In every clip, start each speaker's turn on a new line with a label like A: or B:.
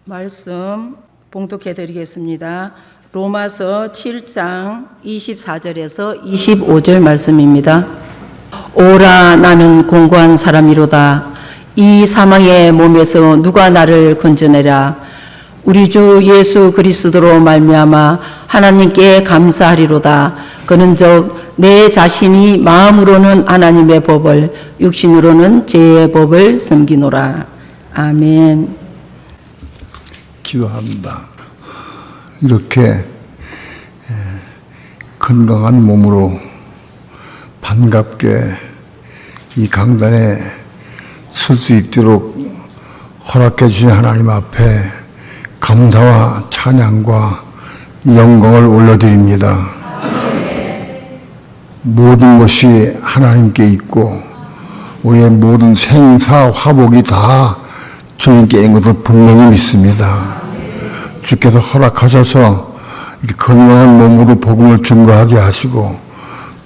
A: 말씀 봉독해 드리겠습니다. 로마서 7장 24절에서 25절 말씀입니다. 오라 나는 공고한 사람이로다. 이 사망의 몸에서 누가 나를 건져내라. 우리 주 예수 그리스도로 말미암아 하나님께 감사하리로다. 그런즉 내 자신이 마음으로는 하나님의 법을, 육신으로는 죄의 법을 섬기노라. 아멘.
B: 기도합니다. 이렇게 건강한 몸으로 반갑게 이 강단에 설 수 있도록 허락해 주신 하나님 앞에 감사와 찬양과 영광을 올려드립니다. 모든 것이 하나님께 있고 우리의 모든 생사 화복이 다 주님께 있는 것을 분명히 믿습니다. 주께서 허락하셔서 이렇게 건강한 몸으로 복음을 증거하게 하시고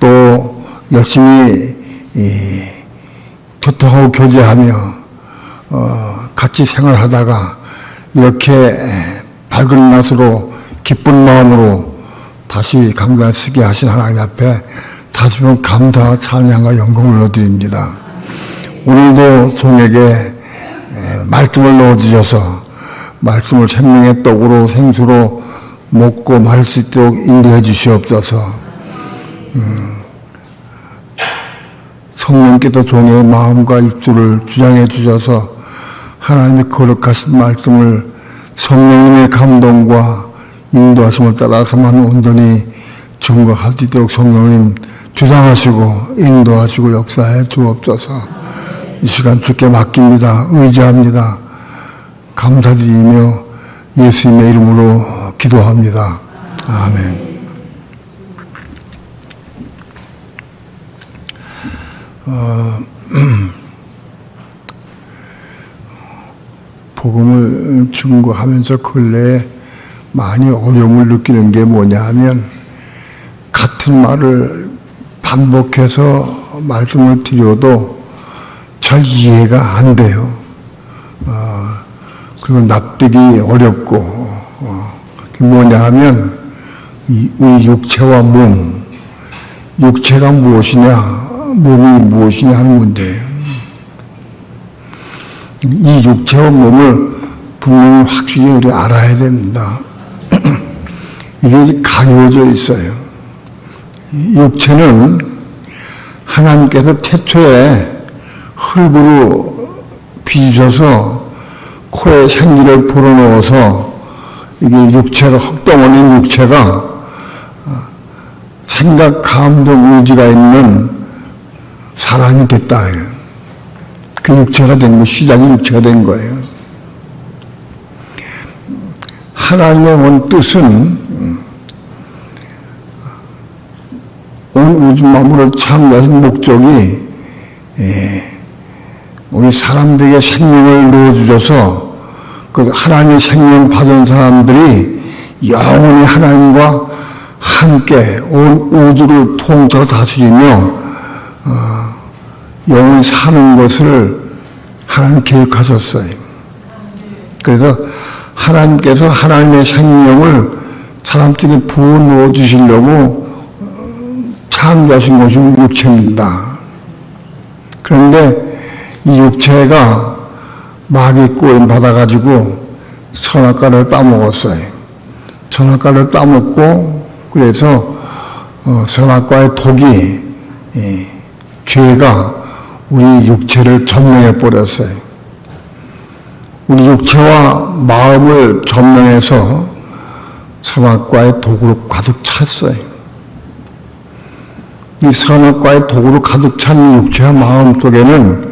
B: 또 열심히 교통하고 교제하며 같이 생활하다가 이렇게 밝은 낯으로 기쁜 마음으로 다시 강단에 서게 하신 하나님 앞에 다시 한번 감사와 찬양과 영광을 올려드립니다. 오늘도 종에게 말씀을 넣어주셔서 말씀을 생명의 떡으로 생수로 먹고 말 수 있도록 인도해 주시옵소서. 성령께서 종의 마음과 입술을 주장해 주셔서 하나님의 거룩하신 말씀을 성령님의 감동과 인도하심을 따라서만 온전히 증거할 수 있도록 성령님 주장하시고 인도하시고 역사해 주옵소서. 이 시간 주께 맡깁니다. 의지합니다. 감사드리며 예수님의 이름으로 기도합니다. 아멘. 복음을 증거하면서 근래에 많이 어려움을 느끼는 게 뭐냐 하면 같은 말을 반복해서 말씀을 드려도 잘 이해가 안 돼요. 그리고 납득이 어렵고 뭐냐 하면 우리 육체와 몸, 육체가 무엇이냐 몸이 무엇이냐 하는 문제예요. 이 육체와 몸을 분명히 확실히 우리 알아야 됩니다. 이게 가려져 있어요. 육체는 하나님께서 태초에 흙으로 빚으셔서 코에 생기를 불어넣어서 이게 육체가 흙덩어리인 육체가 생각, 감동, 의지가 있는 사람이 됐다. 그 육체가 된 거, 시작이 육체가 된 거예요. 하나님의 원 뜻은 온 우주 만물을 창조하신 목적이 우리 사람들에게 생명을 넣어주셔서 그 하나님의 생명 받은 사람들이 영원히 하나님과 함께 온 우주를 통틀어 다스리며 영원히 사는 것을 하나님 계획하셨어요. 그래서 하나님께서 하나님의 생명을 사람들에게 부어 넣어 주시려고 창조하신 것이 육체입니다. 그런데 이 육체가 마귀 꼬임 받아가지고 선악과를 따먹었어요. 선악과를 따먹고 그래서 선악과의 독이 죄가 우리 육체를 점령해 버렸어요. 우리 육체와 마음을 점령해서 선악과의 독으로 가득 찼어요. 이 선악과의 독으로 가득 찬 육체와 마음 속에는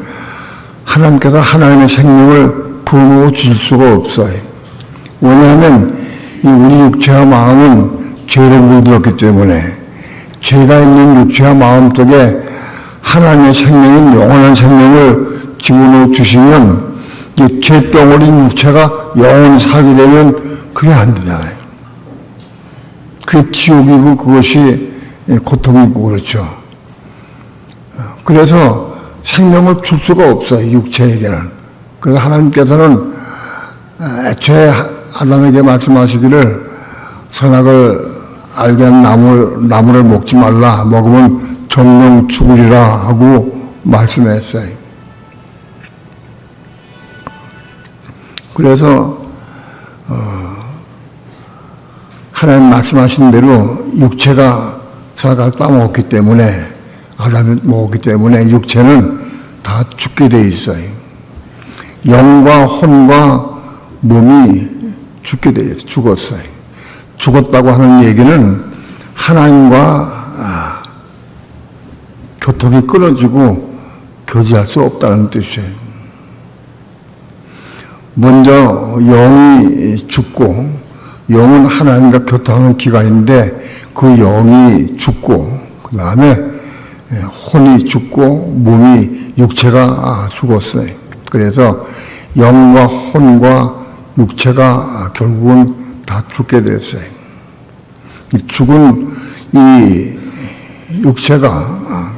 B: 하나님께서 하나님의 생명을 부어넣어 주실 수가 없어요. 왜냐하면 이 우리 육체와 마음은 죄를 물들었기 때문에 죄가 있는 육체와 마음 속에 하나님의 생명인 영원한 생명을 집어넣어 주시면 이 죄덩어리인 육체가 영원히 살게 되면 그게 안 되잖아요. 그게 지옥이고 그것이 고통이고 그렇죠. 그래서 생명을 줄 수가 없어요, 육체에게는. 그래서 하나님께서는 애초에 아담에게 말씀하시기를 선악을 알게 한 나무를 먹지 말라. 먹으면 정령 죽으리라 하고 말씀했어요. 그래서 하나님 말씀하신 대로 육체가 선악을 따먹었기 때문에 아담이 먹었기 때문에 육체는 다 죽게 돼 있어요. 영과 혼과 몸이 죽었어요. 죽었다고 하는 얘기는 하나님과 교통이 끊어지고 교제할 수 없다는 뜻이에요. 먼저 영이 죽고, 영은 하나님과 교통하는 기관인데 그 영이 죽고, 그 다음에 혼이 죽고 몸이 육체가 죽었어요. 그래서 영과 혼과 육체가 결국은 다 죽게 됐어요. 죽은 이 육체가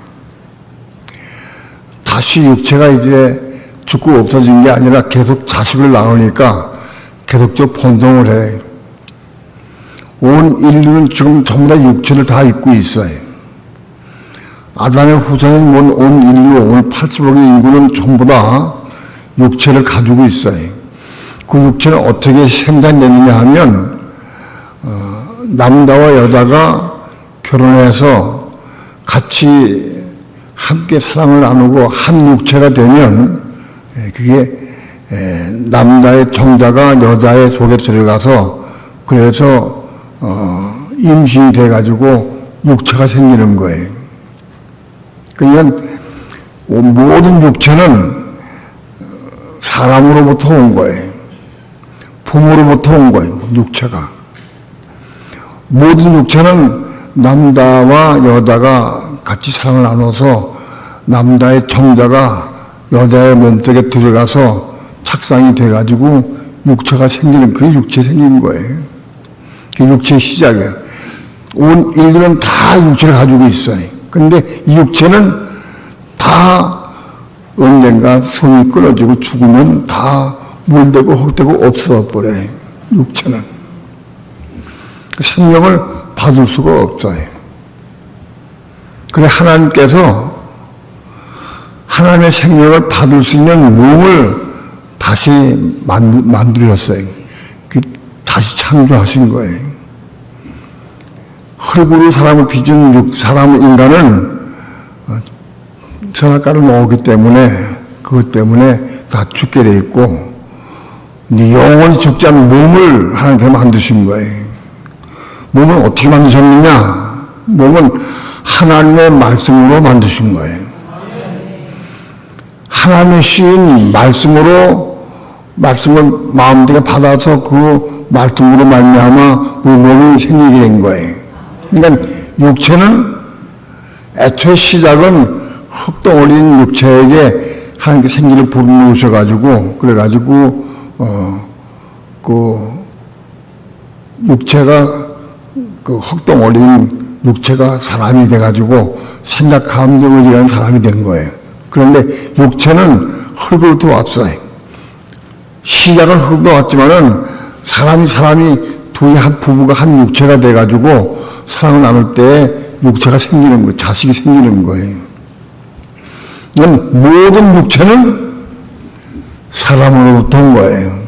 B: 다시 육체가 이제 죽고 없어진 게 아니라 계속 자식을 낳으니까 계속적 번성을 해. 온 인류는 지금 전부 다 육체를 다 입고 있어요. 아담의 후손인 온 인류, 온 80억의 인구는 전부 다 육체를 가지고 있어요. 그 육체는 어떻게 생산되느냐 하면 남자와 여자가 결혼해서 같이 함께 사랑을 나누고 한 육체가 되면 그게 남자의 정자가 여자의 속에 들어가서 그래서 임신이 돼가지고 육체가 생기는 거예요. 그러니까 모든 육체는 사람으로부터 온 거예요. 부모로부터 온 거예요. 육체가. 모든 육체는 남자와 여자가 같이 사랑을 나눠서 남자의 정자가 여자의 몸속에 들어가서 착상이 돼가지고 육체가 생기는, 그게 육체 생긴 거예요. 그게 육체의 시작이에요. 온 인류는 다 육체를 가지고 있어요. 근데 이 육체는 다 언젠가 손이 끊어지고 죽으면 다 물되고 흙되고 없어져 버려요. 육체는. 생명을 받을 수가 없어요. 그래 하나님께서 하나님의 생명을 받을 수 있는 몸을 다시 만들었어요. 다시 창조하신 거예요. 흙으로 사람을 빚은 인간은 선악과를 먹었기 때문에 그것 때문에 다 죽게 돼 있고 이제 영원히 죽지 않은 몸을 하나님께서 만드신 거예요. 몸은 어떻게 만드셨느냐? 몸은 하나님의 말씀으로 만드신 거예요. 하나님의 신 말씀을 마음속에 받아서 그 말씀으로 말미암아 우리 몸이 생기게 된 거예요. 그러니까 육체는 애초에 시작은 흙덩어리인 육체에게 하나님께 생기를 불어넣으셔가지고 그래가지고 그 육체가 그 흙덩어리인 육체가 사람이 돼가지고 생각하는 의지하는 사람이 된 거예요. 그런데 육체는 흙으로부터 왔어요. 시작은 흙으로부터 왔지만은 사람이 한 부부가 한 육체가 돼가지고 사랑을 나눌 때 육체가 생기는 거예요. 자식이 생기는 거예요. 이건 모든 육체는 사람으로부터 온 거예요.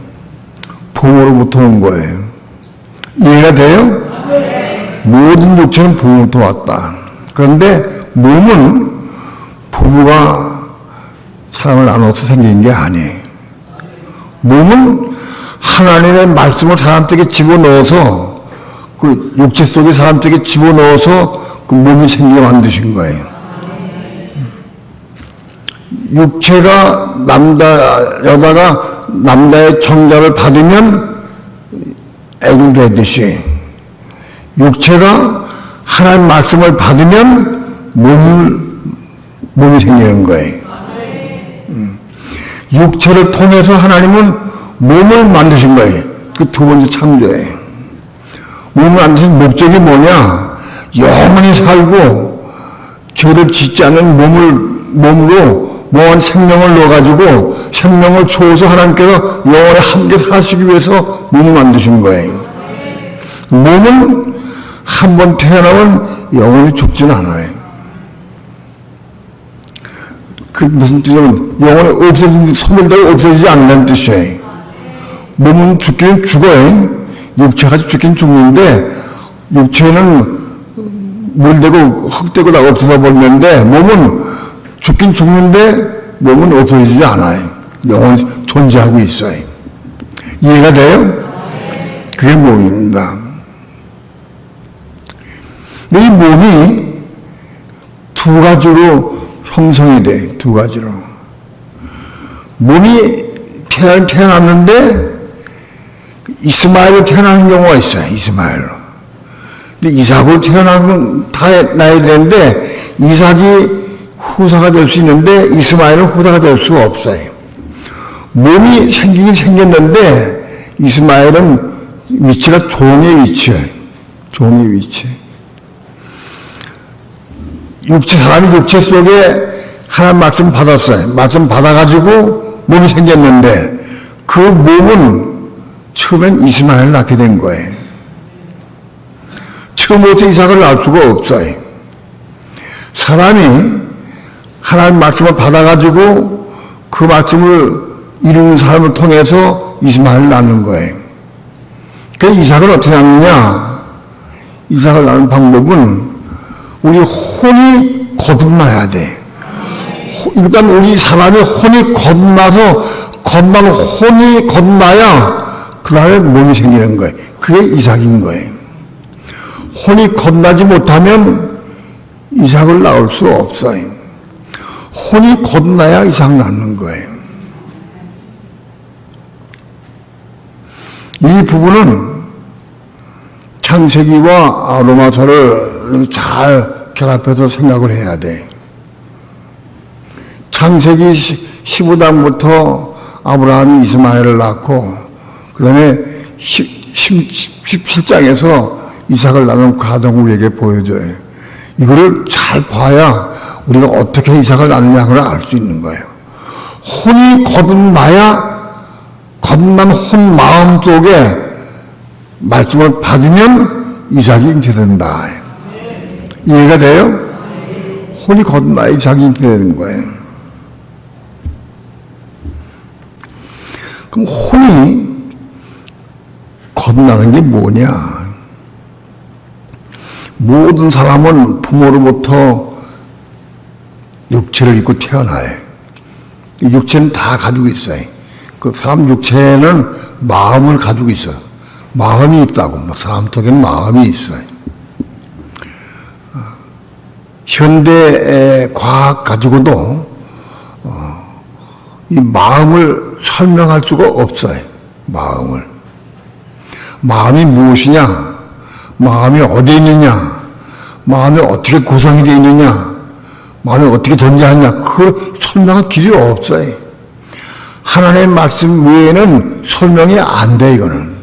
B: 부모로부터 온 거예요. 이해가 돼요? 모든 육체는 부모로부터 왔다. 그런데 몸은 부부가 사랑을 나눠서 생긴 게 아니에요. 몸은 하나님의 말씀을 사람 속에 집어넣어서 그 육체 속에 사람 속에 집어넣어서 그 몸이 생기게 만드신 거예요. 육체가 여자가 남자의 정자를 받으면 애를 되듯이 육체가 하나님 말씀을 받으면 몸이 생기는 거예요. 육체를 통해서 하나님은 몸을 만드신 거예요. 그 두 번째 창조예요. 몸을 만드신 목적이 뭐냐? 영원히 살고 죄를 짓지 않는 몸으로 무한 생명을 넣어가지고 생명을 주어서 하나님께서 영원히 함께 사시기 위해서 몸을 만드신 거예요. 몸은 한 번 태어나면 영원히 죽지는 않아요. 그 무슨 뜻이냐면 영원히 없어지지, 소멸되고 없어지지 않는다는 뜻이에요. 몸은 죽기는 죽어요. 육체가 죽긴 죽는데 육체는 물되고 흙되고 다 없어져 버리는데 몸은 죽긴 죽는데 몸은 없어지지 않아요. 영원히 존재하고 있어요. 이해가 돼요? 그게 몸입니다. 이 몸이 두 가지로 형성이 돼. 두 가지로. 몸이 태어났는데 이스마엘로 태어나는 경우가 있어요. 이스마엘로. 근데 이삭으로 태어나면 다 나야 되는데 이삭이 후사가 될 수 있는데 이스마엘은 후사가 될 수가 없어요. 몸이 생기긴 생겼는데 이스마엘은 위치가 종의 위치예요. 종의 위치. 사람이 육체 속에 하나님 말씀 받았어요. 말씀 받아가지고 몸이 생겼는데 그 몸은 처음엔 이스마엘을 낳게 된 거예요. 처음부터 이삭을 낳을 수가 없어요. 사람이 하나님 말씀을 받아가지고 그 말씀을 이루는 사람을 통해서 이스마엘을 낳는 거예요. 그래서 이삭을 어떻게 낳느냐? 이삭을 낳는 방법은 우리 혼이 거듭나야 돼. 일단 우리 사람의 혼이 거듭나서 혼이 거듭나야 그 다음에 몸이 생기는 거예요. 그게 이삭인 거예요. 혼이 거듭나지 못하면 이삭을 낳을 수 없어요. 혼이 거듭나야 이삭 낳는 거예요. 이 부분은 창세기와 로마서를 잘 결합해서 생각을 해야 돼. 창세기 15장부터 아브라함이 이스마엘을 낳고 그 다음에 17장에서 이삭을 낳는 과정을 우리에게 보여줘요. 이거를 잘 봐야 우리가 어떻게 이삭을 낳느냐를 알 수 있는 거예요. 혼이 거듭나야 거듭난 혼 마음 속에 말씀을 받으면 이삭이 잉태된다. 이해가 돼요? 혼이 거듭나야 이삭이 잉태되는 거예요. 그럼 혼이 거듭나는 게 뭐냐? 모든 사람은 부모로부터 육체를 입고 태어나요. 이 육체는 다 가지고 있어요. 그 사람 육체는 마음을 가지고 있어요. 마음이 있다고. 사람 속에는 마음이 있어요. 현대 과학 가지고도 이 마음을 설명할 수가 없어요. 마음이 무엇이냐? 마음이 어디에 있느냐? 마음이 어떻게 구성이 되어 있느냐? 마음이 어떻게 존재하느냐? 그걸 설명할 길이 없어요. 하나님의 말씀 외에는 설명이 안 돼, 이거는.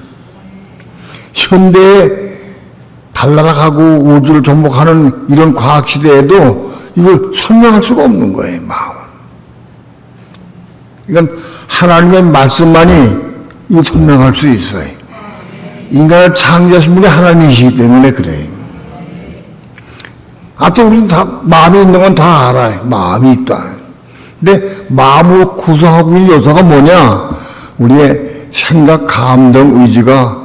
B: 현대에 달나라 가고 우주를 정복하는 이런 과학 시대에도 이걸 설명할 수가 없는 거예요, 마음은. 이건 하나님의 말씀만이 이걸 설명할 수 있어요. 인간을 창조하신 분이 하나님이시기 때문에 그래요. 하여튼 우리는 다, 마음이 있는 건 다 알아요. 마음이 있다. 근데 마음을 구성하고 있는 요소가 뭐냐? 우리의 생각, 감정, 의지가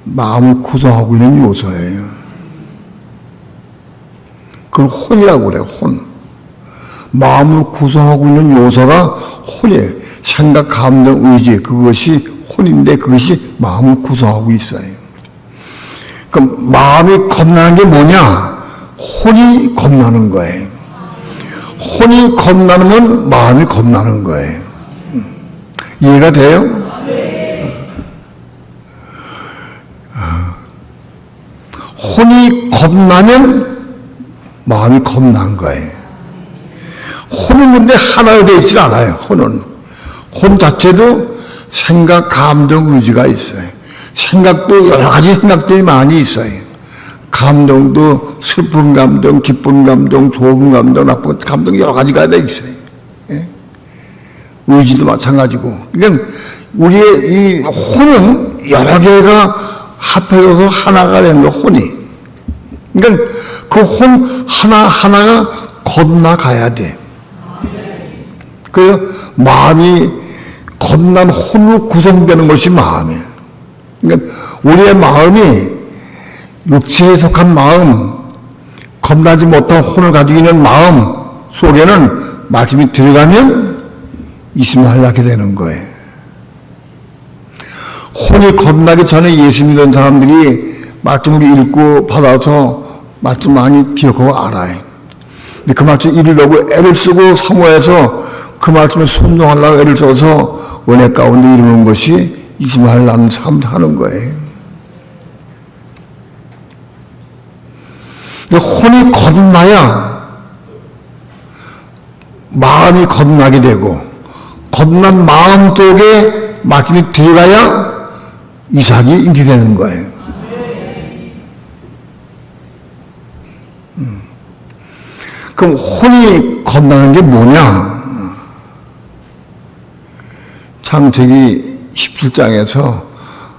B: 마음을 구성하고 있는 요소예요. 그걸 혼이라고 그래요, 혼. 마음을 구성하고 있는 요소가 혼이에요. 생각, 감정, 의지, 그것이 혼인데 그것이 마음을 구성하고 있어요. 그럼 마음이 겁나는 게 뭐냐? 혼이 겁나는 거예요. 혼이 겁나면 마음이 겁나는 거예요. 이해가 돼요? 혼이 겁나면 마음이 겁난 거예요. 혼은 근데 하나로 되어 있지 않아요. 혼 자체도 생각, 감정, 의지가 있어요. 생각도 여러 가지 생각들이 많이 있어요. 감정도 슬픈 감정, 기쁜 감정, 좋은 감정, 나쁜 감정 여러 가지가 다 있어요. 예? 의지도 마찬가지고. 그러니까 우리의 이 혼은 여러 개가 합해져서 하나가 된 거, 혼이. 그러니까 그 혼 하나하나가 건너가야 돼. 그래서 마음이 건난 혼으로 구성되는 것이 마음이에요. 그러니까 우리의 마음이 육체에 속한 마음, 건나지 못한 혼을 가지고 있는 마음 속에는 말씀이 들어가면 있으면 하려게 되는 거예요. 혼이 건나기 전에 예수 믿는 사람들이 말씀을 읽고 받아서 말씀 많이 기억하고 알아요. 근데 그 말씀 읽으려고 애를 쓰고 사모해서 그 말씀을 순종하려고 애를 써서 은혜 가운데 이루는 것이 있으면 하려는 삶 하는 거예요. 혼이 건나야 마음이 건나게 되고, 건난 마음 속에 말씀이 들어가야 이삭이 인기되는 거예요. 그럼 혼이 건나는 게 뭐냐? 창세기 17장에서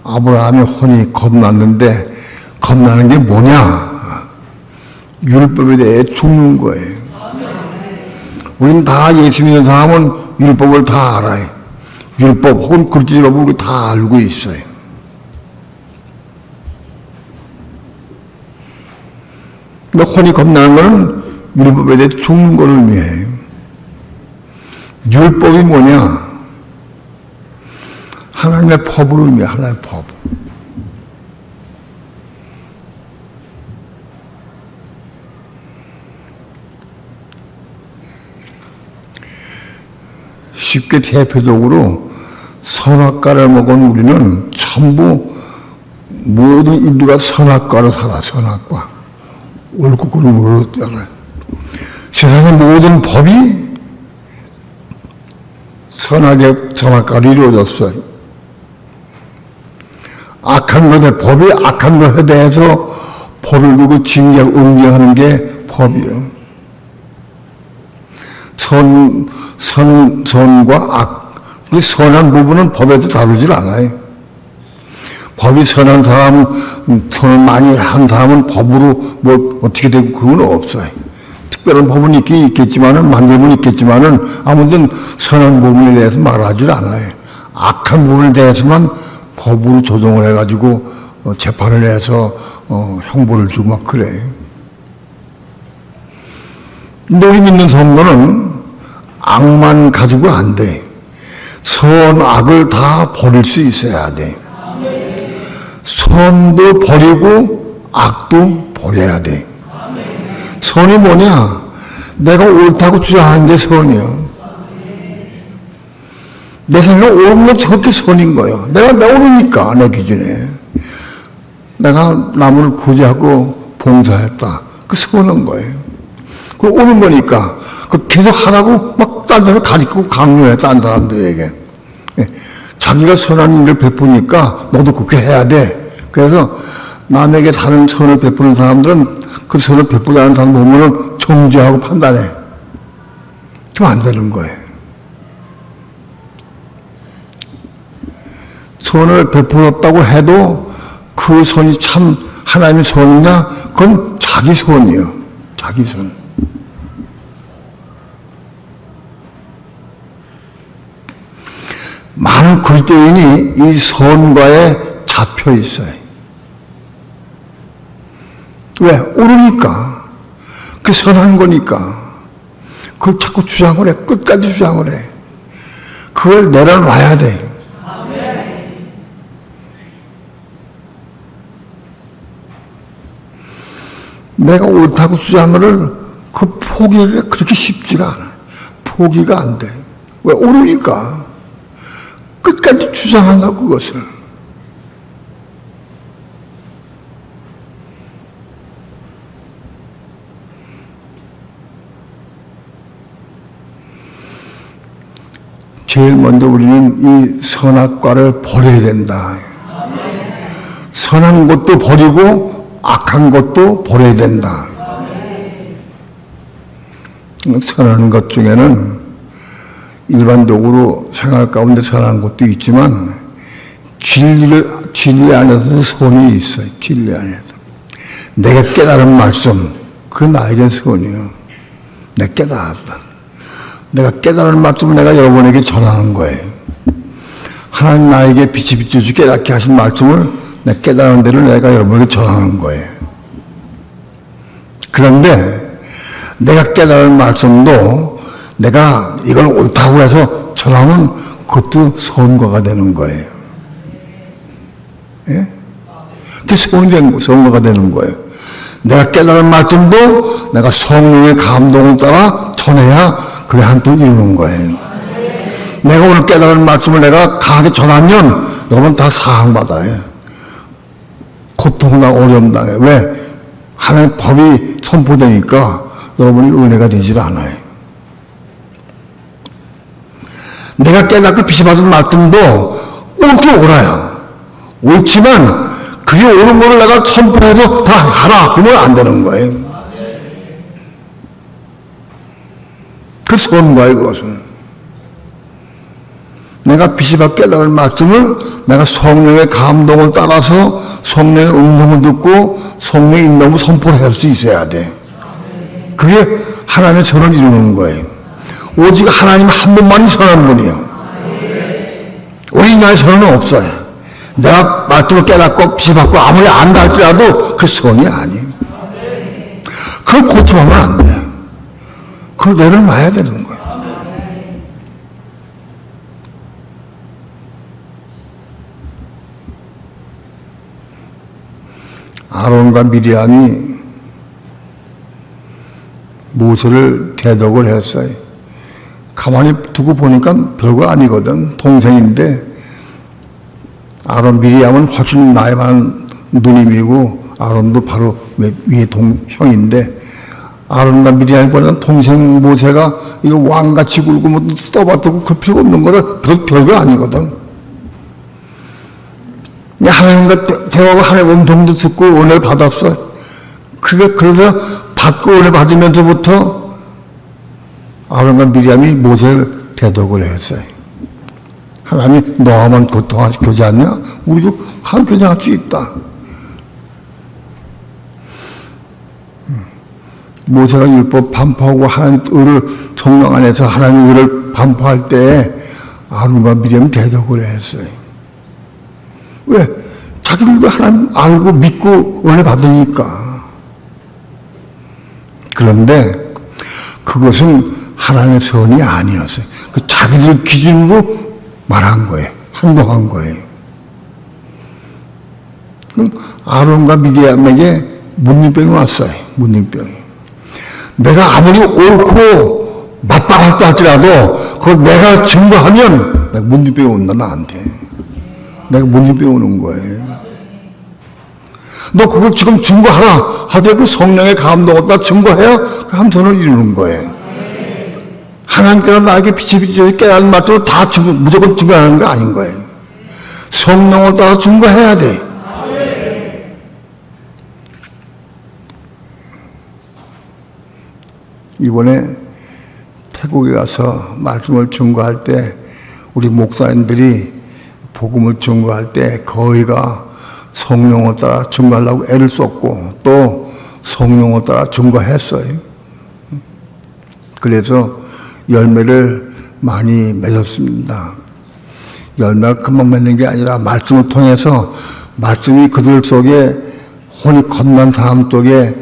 B: 아브라함의 혼이 건났는데, 건나는 게 뭐냐? 율법에 대해 죽는 거예요. 우리는 다 예수 믿는 사람은 율법을 다 알아요. 율법 혹은 글짓율법을 다 알고 있어요. 근데 혼이 겁나는 것은 율법에 대해 죽는 것을 의미해요. 율법이 뭐냐? 하나님의 법을 의미해요. 하나님의 법. 쉽게 대표적으로 선악과를 먹은 우리는 전부 모든 인류가 선악과로 살아. 선악과. 옳고 그름을 모르잖아요. 세상의 모든 법이 선악과로 이루어졌어요. 악한 것에, 법이 악한 것에 대해서 법을 두고 징계하고 응징하는 게 법이에요. 선과 악, 그 선한 부분은 법에도 다루질 않아요. 법이 선한 사람, 선을 많이 한 사람은 법으로 뭐 어떻게 되고 그건 없어요. 특별한 법은 있긴 있겠지만은, 만들면 있겠지만은, 아무튼 선한 부분에 대해서 말하질 않아요. 악한 부분에 대해서만 법으로 조정을 해가지고 재판을 해서 형벌을 주고 막 그래. 근데 우리 믿는 성도는 악만 가지고 안 돼. 선악을 다 버릴 수 있어야 돼. 선도 버리고 악도 버려야 돼. 선이 뭐냐? 내가 옳다고 주장하는 게 선이야. 내 생각 옳은 건 저렇게 선인 거예요. 내가 옳으니까, 내 기준에. 내가 남을 구제하고 봉사했다. 그 선한 거예요. 그 옳은 거니까. 그 계속 하라고 막 딴 사람 가르치고 강요해, 딴 사람들에게. 자기가 선한 일을 베푸니까 너도 그렇게 해야 돼. 그래서 남에게 다른 선을 베푸는 사람들은 그 선을 베푸자는 사람 보면은 정죄하고 판단해. 그럼 안 되는 거예요. 선을 베풀었다고 해도 그 선이 참 하나님의 선이냐? 그건 자기 선이에요. 자기 선. 많은 그리스도인이 이 선과에 잡혀 있어요. 왜? 옳으니까. 그 선한 거니까. 그걸 자꾸 주장을 해. 끝까지 주장을 해. 그걸 내려놔야 돼. 내가 옳다고 주장을 그 포기가 그렇게 쉽지가 않아. 포기가 안 돼. 왜? 옳으니까. 끝까지 주장한다, 그것을. 제일 먼저 우리는 이 선악과를 버려야 된다. 선한 것도 버리고 악한 것도 버려야 된다. 선한 것 중에는 일반적으로 생활 가운데 선한 것도 있지만 진리 안에서 선이 있어요. 진리 안에서. 내가 깨달은 말씀, 그 나에겐 선이에요. 내가 깨달았다. 내가 깨달은 말씀을 내가 여러분에게 전하는 거예요. 하나님 나에게 빛이 비춰주 깨닫게 하신 말씀을 내가 깨달은 대로 내가 여러분에게 전하는 거예요. 그런데 내가 깨달은 말씀도 내가 이걸 옳다고 해서 전하면 그것도 선거가 되는 거예요. 예? 그게 선거가 되는 거예요. 내가 깨달은 말씀도 내가 성령의 감동을 따라 전해야 그게 한뜻 이루는 거예요. 내가 오늘 깨달은 말씀을 내가 강하게 전하면 여러분 다 사항받아요. 고통이나 어려움 당해. 왜? 하나님의 법이 선포되니까 여러분이 은혜가 되질 않아요. 내가 깨닫고 빛이 받은 말씀도 옳게 옳아요. 옳지만 그게 옳은 거를 내가 선포해서 다 하라 그러면 안 되는 거예요. 그 선거예요. 그것은 내가 빛이 받게 깨달은 말씀을 내가 성령의 감동을 따라서 성령의 음성을 듣고 성령의 인도를 선포를 할 수 있어야 돼. 그게 하나님의 선을 이루는 거예요. 오직 하나님 한 분만이 선한 분이에요. 우리 인간의 선은 없어요. 내가 말씀을 깨닫고 빛이 받고 아무리 안다 할지라도 그 선이 아니에요. 그걸 고쳐하면 안 돼요. 그걸 내려놔야 되는 거예요. 아론과 미리암이 모세를 대적을 했어요. 가만히 두고 보니까 별거 아니거든. 동생인데 아론 미리암은 훨씬 나이 많은 누님이고 아론도 바로 위에 형인데 아론과 미리암이 보니까 동생 모세가 이거 왕같이 굴고 뭐 떠받들고 그럴 필요가 없는 거라 별거 아니거든. 하나님과 대화하고 하나님의 음성도 듣고 은혜를 받았어. 그래서 받고 은혜 받으면서부터 아론과 미리암이 모세를 대적을 했어요. 하나님이 너만 고통하지 않냐? 우리도 한 교제할 수 있다. 모세가 율법 반포하고 하나님 의를 정령 안에서 하나님 의를 반포할 때 아론과 미리암이 대적을 했어요. 왜? 자기들도 하나님 알고 믿고 은혜 받으니까. 그런데 그것은 하나님의 선이 아니었어요. 그 자기들 기준으로 말한 거예요. 행동한 거예요. 그럼 아론과 미리암에게 문둥병이 왔어요. 문둥병이. 내가 아무리 옳고 맞방할 할지라도 그걸 내가 증거하면 내가 문둥병이 온다 나한테. 내가 문둥병이 오는 거예요. 너 그걸 지금 증거하라 하되 그 성령의 감동을 따라 증거해야 함선을 이루는 거예요. 하나님께서 나에게 빛이 비춰서 깨닫는 말씀을 다 무조건 증거하는 거 아닌 거예요. 성령을 따라 증거해야 돼. 이번에 태국에 가서 말씀을 증거할 때 우리 목사님들이 복음을 증거할 때 거의가 성령을 따라 증거하려고 애를 썼고 또 성령을 따라 증거했어요. 그래서 열매를 많이 맺었습니다. 열매가 금방 맺는 게 아니라 말씀을 통해서 말씀이 그들 속에 혼이 건난 사람 속에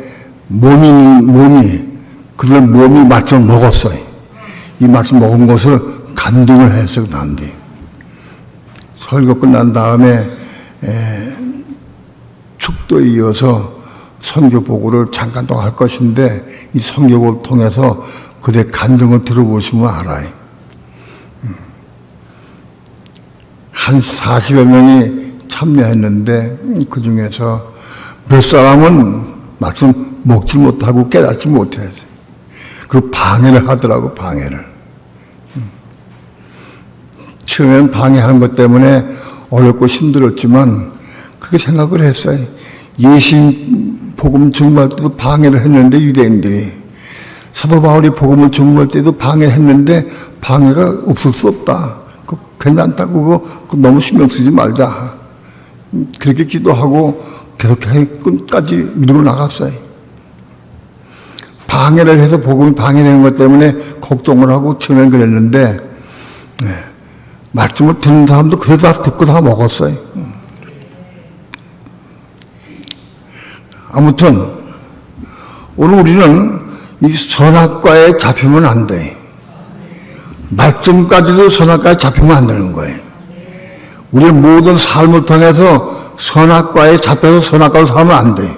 B: 몸이 그들 몸이 말씀을 먹었어요. 이 말씀 먹은 것을 간증을 했어요. 난데 설교 끝난 다음에 축도에 이어서 선교보고를 잠깐 동안 할 것인데 이 선교보고를 통해서 그들의 간증을 들어보시면 알아요. 한 40여 명이 참여했는데 그 중에서 몇 사람은 말씀 먹지 못하고 깨닫지 못했어요. 그리고 방해를 하더라고. 방해를. 처음에는 방해하는 것 때문에 어렵고 힘들었지만 그렇게 생각을 했어요. 예수님 복음 증거할 때도 방해를 했는데 유대인들이 사도 바울이 복음을 전무할 때도 방해했는데 방해가 없을 수 없다. 괜찮다고 그거 너무 신경 쓰지 말자. 그렇게 기도하고 계속 끝까지 밀고 나갔어요. 방해를 해서 복음이 방해되는 것 때문에 걱정을 하고 처음엔 그랬는데 말씀을 듣는 사람도 그래도 다 듣고 다 먹었어요. 아무튼 오늘 우리는 이 선악과에 잡히면 안 돼. 말씀까지도 선악과에 잡히면 안 되는 거예요. 우리의 모든 삶을 통해서 선악과에 잡혀서 선악과로 살면 안 돼.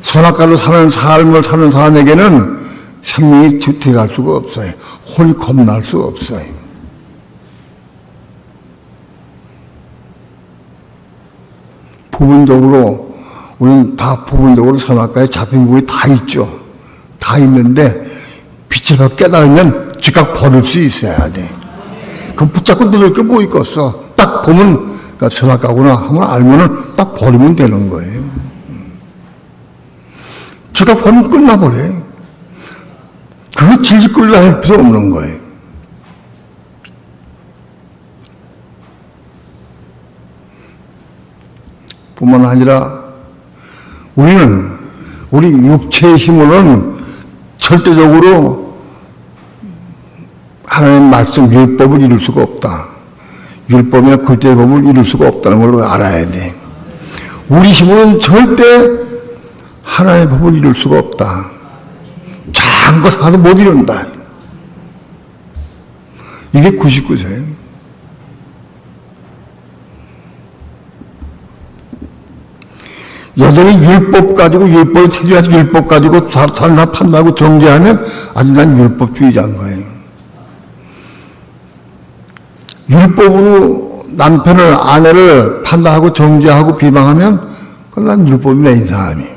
B: 선악과로 사는 삶을 사는 사람에게는 생명이 들어갈 수가 없어요. 혼이 겁날 수가 없어요. 부분적으로 우리는 다 부분적으로 선악과에 잡힌 부분이 다 있죠. 다 있는데 빛을 깨달으면 즉각 버릴 수 있어야 돼. 그럼 붙잡고 늘을 게 뭐 있겠어. 딱 보면 그러니까 선악과구나 하면 알면은 딱 버리면 되는 거예요. 즉각 버리면 끝나버려요. 그거 질질 끌려 할 필요 없는 거예요. 뿐만 아니라 우리는 우리 육체의 힘으로는 절대적으로 하나님의 말씀 율법을 이룰 수가 없다. 율법이나 글자의 법을 이룰 수가 없다는 걸 알아야 돼. 우리 힘으로는 절대 하나님의 법을 이룰 수가 없다. 작은 것 하나도 못 이룬다. 이게 99세예요. 여전히 율법 가지고 율법을 세뇌해서 율법 가지고 다른 사람 판단하고 정죄하면 아주 난 율법주의자인 거예요. 율법으로 남편을 아내를 판단하고 정죄하고 비방하면 그건 난 율법이 내인 사람이에요.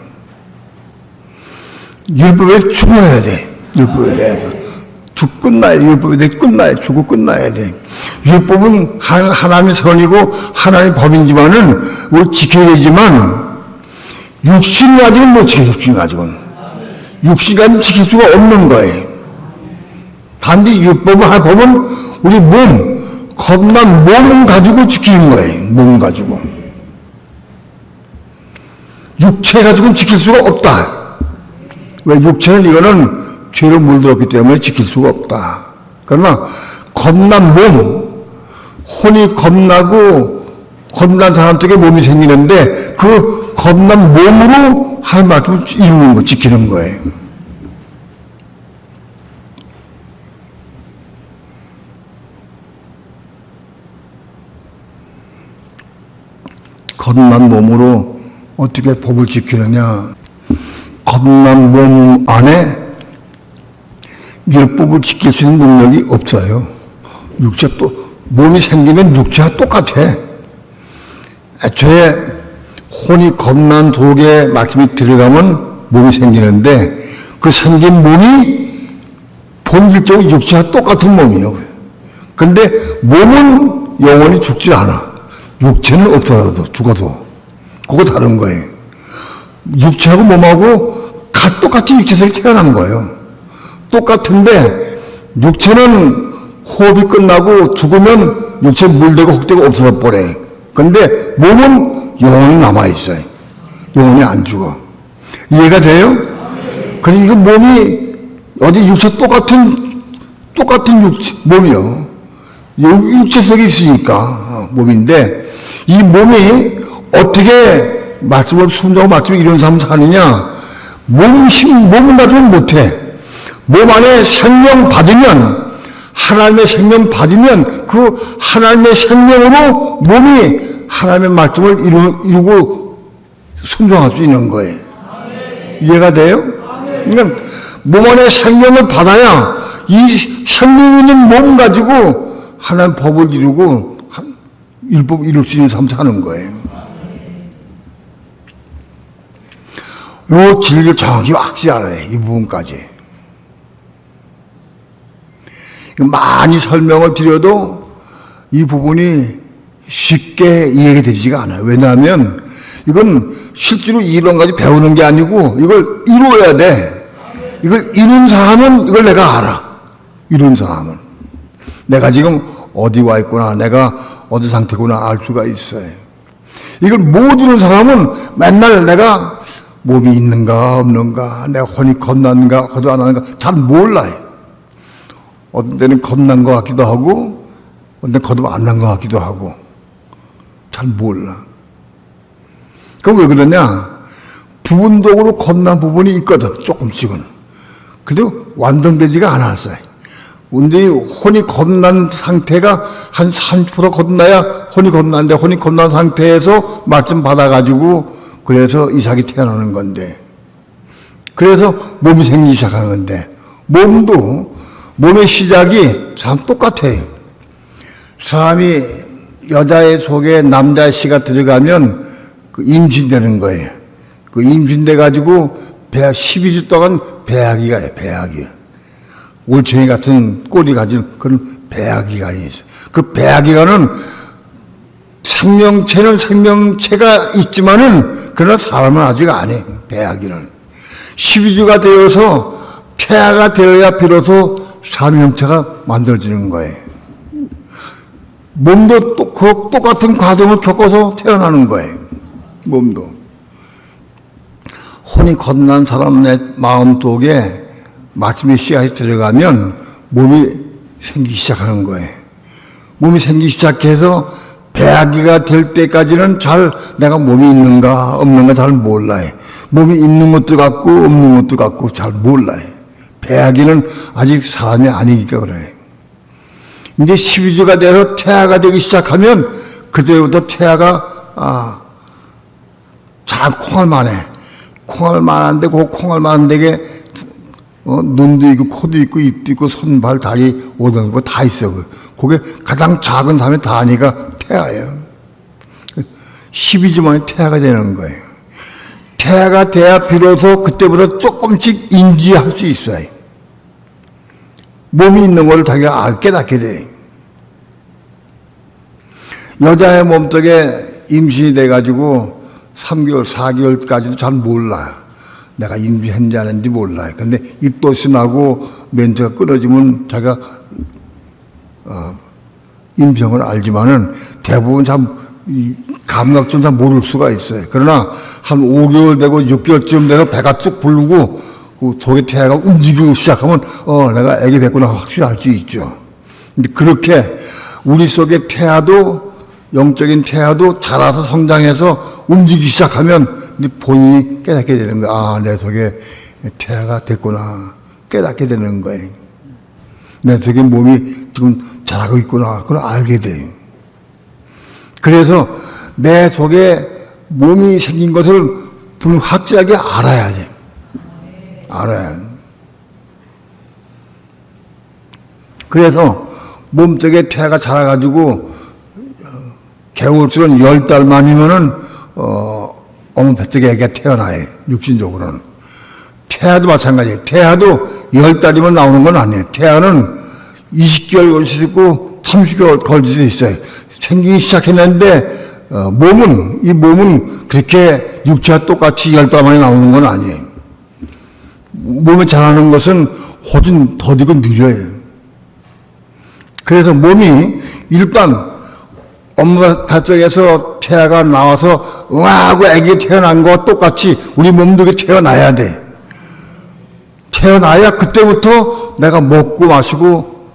B: 율법에 죽어야 돼. 율법에 대해서 끝나야 돼. 율법에 대해 끝나야 돼. 죽고 끝나야 돼. 율법은 하나님의 선이고 하나님의 법이지만은 우리 지켜야 되지만 육신 가지고는 못 지켜. 육신 가지고는 육신 지킬 수가 없는 거예요. 단지 율법을 법은 우리 몸 겁난 몸 가지고 지키는 거예요. 몸 가지고 육체 가지고는 지킬 수가 없다. 왜? 육체는 이거는 죄로 물들었기 때문에 지킬 수가 없다. 그러나 겁난 몸, 혼이 겁나고 겁난 사람 쪽에 몸이 생기는데 그 겁난 몸으로 할 말씀을 이루는 거, 지키는 거예요. 겁난 몸으로 어떻게 법을 지키느냐? 겁난 몸 안에 율법을 지킬 수 있는 능력이 없어요. 육체 또 몸이 생기면 육체와 똑같아. 애초에 혼이 겁난 독에 말씀이 들어가면 몸이 생기는데 그 생긴 몸이 본질적으로 육체와 똑같은 몸이에요. 그런데 몸은 영원히 죽지 않아. 육체는 없더라도 죽어도 그거 다른 거예요. 육체하고 몸하고 똑같이 육체에서 태어난 거예요. 똑같은데 육체는 호흡이 끝나고 죽으면 육체 물되고 흙되고 없어져 버려요. 근데 몸은 영원히 남아있어요. 영원히 안 죽어. 이해가 돼요? 그래서 이거 몸이 어디 육체 똑같은 몸이요. 육체 속에 있으니까 몸인데 이 몸이 어떻게 말씀을 순종하고 말씀을 이루는 삶을 사느냐? 몸을 가지고는 못해. 몸 안에 생명 받으면, 하나님의 생명 받으면 그 하나님의 생명으로 몸이 하나님의 말씀을 이루고 순종할 수 있는 거예요. 이해가 돼요? 그러니까 몸 안에 생명을 받아야 이 생명 있는 몸 가지고 하나님 법을 이루고 율법 이룰 수 있는 삶을 사는 거예요. 요 진리를 정확히 확실히 알아야 해. 이 부분까지. 많이 설명을 드려도 이 부분이 쉽게 이해가 되지가 않아요. 왜냐하면 이건 실제로 이론까지 배우는 게 아니고 이걸 이루어야 돼. 이걸 이룬 사람은 이걸 내가 알아. 이룬 사람은. 내가 지금 어디 와 있구나, 내가 어디 상태구나 알 수가 있어요. 이걸 못 이룬 사람은 맨날 내가 몸이 있는가 없는가, 내가 혼이 겁난가 거듭 안 하는가 잘 몰라요. 어떤 때는 겁난 것 같기도 하고 어떤 때는 거듭 안 난 것 같기도 하고 잘 몰라. 그럼 왜 그러냐? 부분적으로 겁난 부분이 있거든, 조금씩은. 그래도 완성되지가 않았어요. 근데 혼이 겁난 상태가 한 30% 겁나야 혼이 겁난데, 혼이 겁난 상태에서 말씀 받아가지고 그래서 이삭이 태어나는 건데, 그래서 몸이 생기기 시작하는 건데, 몸의 시작이 참 똑같아요. 사람이 여자의 속에 남자의 씨가 들어가면 그 임신되는 거예요. 그 임신돼가지고 12주 동안 배아기가, 배아기. 올챙이 같은 꼬리 가진 그런 배아기관이 있어요. 그 배아기관은 생명체는 생명체가 있지만은, 그러나 사람은 아직 안 해, 배아기는. 12주가 되어서 태아가 되어야 비로소 사람 형체가 만들어지는 거예요. 몸도 똑같은 과정을 겪어서 태어나는 거예요. 몸도. 혼이 겁난 사람 내 마음 속에 말씀의 씨앗이 들어가면 몸이 생기기 시작하는 거예요. 몸이 생기기 시작해서 배아기가 될 때까지는 잘 내가 몸이 있는가 없는가 잘 몰라요. 몸이 있는 것도 같고 없는 것도 같고 잘 몰라요. 배아기는 아직 사람이 아니니까 그래요. 이제 12주가 돼서 태아가 되기 시작하면 그때부터 태아가 잘 콩을 만해. 콩을 만한데 그 콩을 만한 데게 눈도 있고 코도 있고 입도 있고 손, 발, 다리, 오등 거 다 있어. 그게 가장 작은 사람의 단위가 태아예요. 12주 만에 태아가 되는 거예요. 태아가 돼야 비로소 그때부터 조금씩 인지할 수 있어요. 몸이 있는 걸 자기가 깨닫게 돼. 여자의 몸속에 임신이 돼가지고 3개월, 4개월까지도 잘 몰라요. 내가 임신했는지 안 했는지 몰라요. 근데 입덧이 나고 멘트가 끊어지면 자기가 임신을 알지만은 대부분 참 감각적으로 잘 모를 수가 있어요. 그러나 한 5개월 되고 6개월쯤 돼서 배가 쭉 부르고 그 속에 태아가 움직이기 시작하면 내가 아기 됐구나 확실히 알 수 있죠. 근데 그렇게 우리 속에 태아도, 영적인 태아도 자라서 성장해서 움직이기 시작하면 이제 본인이 깨닫게 되는 거야. 아, 내 속에 태아가 됐구나. 깨닫게 되는 거예요. 내 속에 몸이 지금 자라고 있구나. 그걸 알게 돼요. 그래서 내 속에 몸이 생긴 것을 확실하게 알아야지. 알아야. 그래서 몸속에 태아가 자라가지고 개월수는 10달 만이면은 어머 뱃속에 애기가 태어나요. 육신적으로는. 태아도 마찬가지예요. 태아도 10달이면 나오는 건 아니에요. 태아는 20개월 걸릴 수도 있고 30개월 걸릴 수도 있어요. 생기기 시작했는데 이 몸은 그렇게 육체와 똑같이 10달 만에 나오는 건 아니에요. 몸에 자라는 것은 훨씬 더디고 느려요. 그래서 몸이 일반 엄마 뱃속에서 태아가 나와서 하고 아기 태어난 거와 똑같이 우리 몸도 태어나야 돼. 태어나야 그때부터 내가 먹고 마시고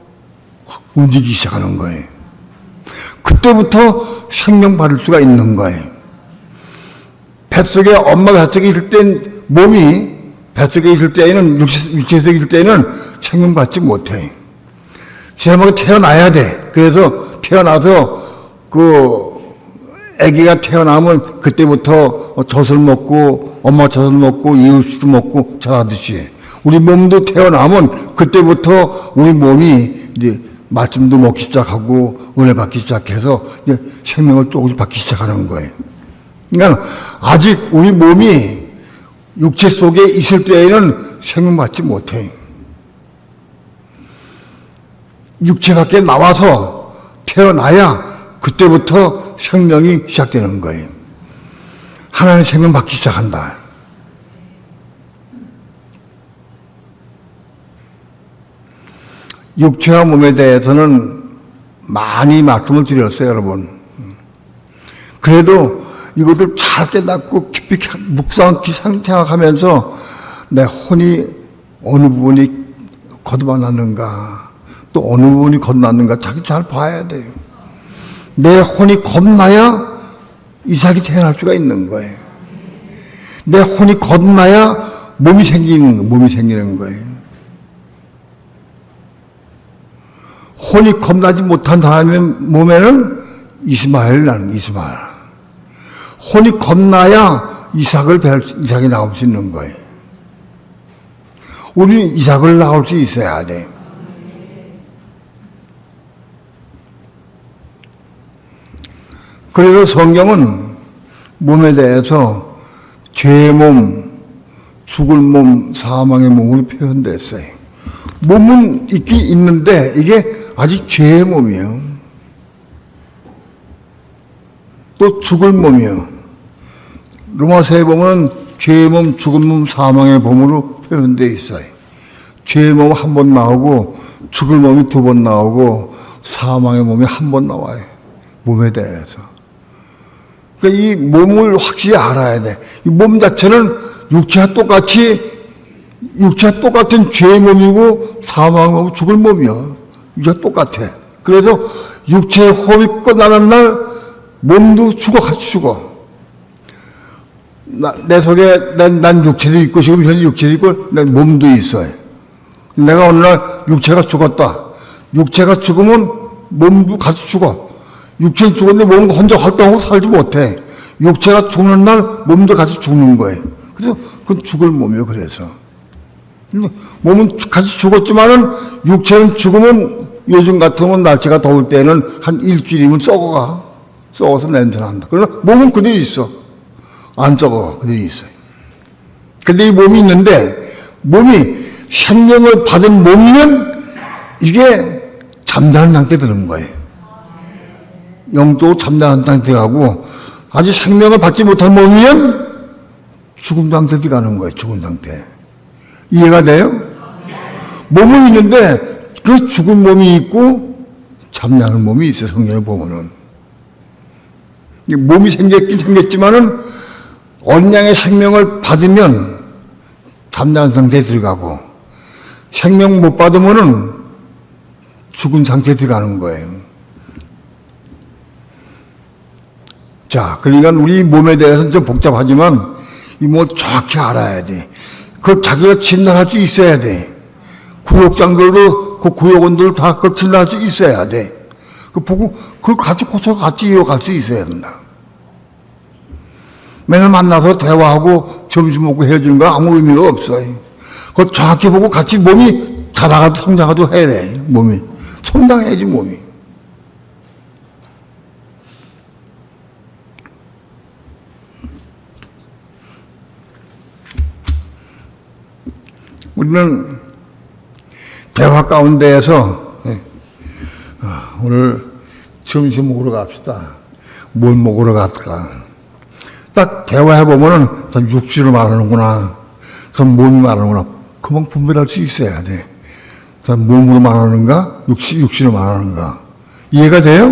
B: 움직이기 시작하는 거예요. 그때부터 생명 받을 수가 있는 거예요. 뱃속에, 엄마 뱃속에 있을 땐 몸이 뱃속에 있을 때에는, 육체에서 있을 때에는 생명 받지 못해. 제목에 태어나야 돼. 그래서 태어나서 아기가 태어나면 그때부터 젖을 먹고, 엄마 젖을 먹고, 이유식도 먹고 자라듯이. 우리 몸도 태어나면 그때부터 우리 몸이 이제 말씀도 먹기 시작하고, 은혜 받기 시작해서 이제 생명을 조금씩 받기 시작하는 거예요. 그러니까 아직 우리 몸이 육체 속에 있을 때에는 생명 받지 못해. 육체 밖에 나와서 태어나야 그때부터 생명이 시작되는 거예요. 하나님의 생명 받기 시작한다. 육체와 몸에 대해서는 많이 말씀을 드렸어요, 여러분. 그래도 이것을 잘 깨닫고 깊이 묵상히 생각하면서 내 혼이 어느 부분이 거듭났는가, 또 어느 부분이 거듭났는가 자기 잘 봐야 돼요. 내 혼이 겁나야 이삭이 태어날 수가 있는 거예요. 내 혼이 거듭나야 몸이 생기는 거예요. 혼이 겁나지 못한 사람의 몸에는 이스마엘 나는 이스마엘. 혼이 겁나야 이삭이 나올 수 있는 거예요. 우리는 이삭을 낳을 수 있어야 돼. 그래서 성경은 몸에 대해서 죄의 몸, 죽을 몸, 사망의 몸으로 표현됐어요. 몸은 있긴 있는데 이게 아직 죄의 몸이에요. 또 죽을 몸이에요. 로마서에 보면 죄의 몸, 죽을 몸, 사망의 몸으로 표현되어 있어요. 죄의 몸 한 번 나오고 죽을 몸이 두 번 나오고 사망의 몸이 한 번 나와요. 몸에 대해서. 그러니까 이 몸을 확실히 알아야 돼. 이 몸 자체는 육체와 똑같은 죄의 몸이고 사망의 몸, 죽을 몸이야. 이게 똑같아. 그래서 육체의 호흡이 끝나는 날 몸도 죽어, 같이 죽어. 내 속에 난 육체도 있고 지금 현재 육체도 있고 내 몸도 있어요. 내가 어느 날 육체가 죽었다. 육체가 죽으면 몸도 같이 죽어. 육체는 죽었는데 몸은 혼자 활동하고 살지 못해. 육체가 죽는 날 몸도 같이 죽는 거예요. 그래서 그건 죽을 몸이에요. 그래서 몸은 같이 죽었지만은 육체는 죽으면 요즘 같으면 날씨가 더울 때는 한 일주일이면 썩어서 냄새 난다. 그러나 몸은 그대로 있어. 안 썩어. 그대로 있어요. 근데 이 몸이 있는데 몸이 생명을 받은 몸이면 이게 잠자는 상태에 드는 거예요. 영적으로 잠자는 상태에 가고 아직 생명을 받지 못한 몸이면 죽은 상태에 가는 거예요. 죽은 상태. 이해가 돼요? 몸은 있는데 그 죽은 몸이 있고 잠자는 몸이 있어요. 성경에 보면은. 몸이 생겼긴 생겼지만은 어린 양의 생명을 받으면 잠자는 상태에 들어가고 생명 못 받으면은 죽은 상태에 들어가는 거예요. 자, 그러니까 우리 몸에 대해서는 좀 복잡하지만 이 몸을 정확히 알아야 돼. 그걸 자기가 진단할 수 있어야 돼. 구역장들도 그 구역원들 다 그걸 진단할 수 있어야 돼. 그 보고 그걸 같이 고쳐 같이 이어갈 수 있어야 된다. 맨날 만나서 대화하고 점심 먹고 헤어지는 거 아무 의미가 없어요. 그걸 정확히 보고 같이 몸이 자라가도 성장하도 해야 돼. 몸이 성장해야지 몸이. 우리는 대화 가운데에서 오늘 점심 먹으러 갑시다. 뭘 먹으러 갈까? 딱 대화해보면은 전 육신을 말하는구나. 전 몸이 말하는구나. 그만 분별할 수 있어야 돼. 전 몸으로 말하는가? 육신으로 말하는가? 이해가 돼요?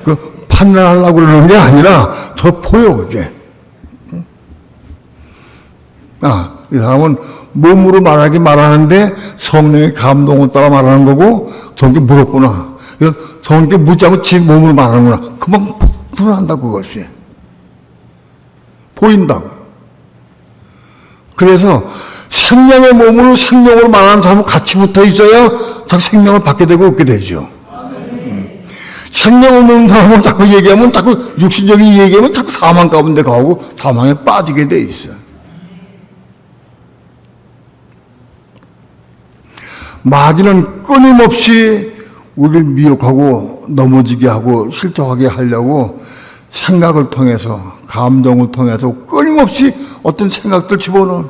B: 그 판단하려고 그러는 게 아니라 저 보여, 그게. 이 사람은 몸으로 말하는데 성령의 감동을 따라 말하는 거고 저게 물었구나. 저게 묻지 않고 지 몸으로 말하는구나. 그만 분한다 그것이. 보인다고. 그래서 생명의 몸으로 생명으로 말하는 사람은 같이 붙어 있어야 자꾸 생명을 받게 되고 얻게 되죠. 생명 없는 사람은 자꾸 얘기하면 자꾸 육신적인 얘기하면 자꾸 사망 가운데 가고 사망에 빠지게 돼 있어요. 마귀는 끊임없이 우리를 미혹하고 넘어지게 하고 실족하게 하려고 생각을 통해서 감동을 통해서 끊임없이 어떤 생각들 집어넣어.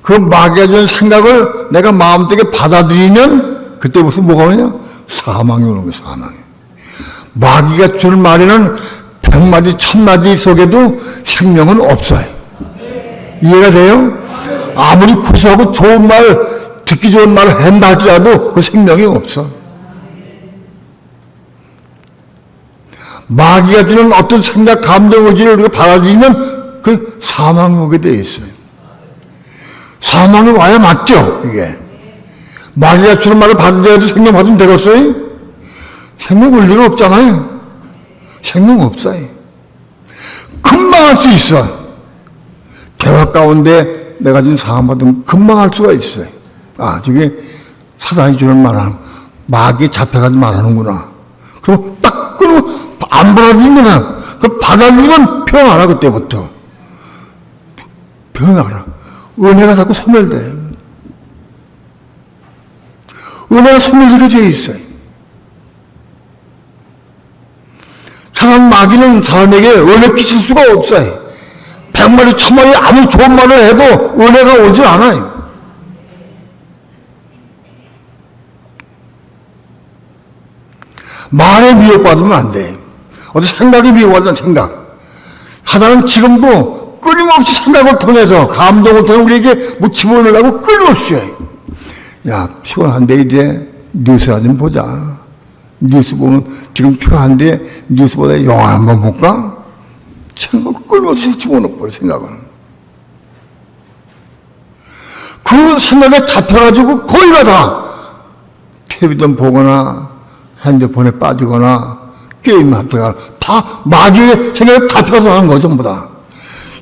B: 그 마귀가 주는 생각을 내가 마음속에 받아들이면 그때 무슨 뭐가 오냐? 사망이 오는 거예요. 사망이. 마귀가 주는 말에는 100마디 1000마디 속에도 생명은 없어요. 이해가 돼요? 아무리 구수하고 좋은 말, 듣기 좋은 말을 한다 할지라도 그 생명이 없어. 마귀가 주는 어떤 생각, 감정, 의지를 우리가 받아들이면 그 사망이 오게 돼 있어요. 사망이 와야 맞죠, 이게. 마귀가 주는 말을 받아들여야지 생명 받으면 되겠어요? 생명 올 리가 없잖아요. 생명 없어요. 금방 할 수 있어. 대화 가운데 내가 지금 상황받으면 금방 할 수가 있어요. 아, 저게 사단이 주는 말하는, 마귀에 잡혀가지고 말하는구나. 그럼 딱 끊고 안 받아들이면, 그 받아들이면 평안하, 그때부터. 평안하. 은혜가 자꾸 소멸돼. 은혜가 소멸되게 돼 있어요. 사람 마귀는 사람에게 은혜 끼칠 수가 없어요. 100마리, 1000마리 아무리 좋은 말을 해도 은혜가 오질 않아요. 말에 미혹받으면 안 돼. 어디 생각이 미혹하잖아, 생각. 하나는 지금도 끊임없이 생각을 통해서, 감동을 통해 우리에게 뭐 집어넣으려고 끊임없이 해. 야, 피곤한데 이제 뉴스나 좀 보자. 뉴스 보면 지금 피곤한데 뉴스보다 영화 한번 볼까? 생각을 끊임없이 집어넣어버려, 생각을. 그 생각에 잡혀가지고 거기가 다 텔레비전 보거나 핸드폰에 빠지거나 게임하다가 다 마귀의 생각에 잡혀서 하는 거 전부 다.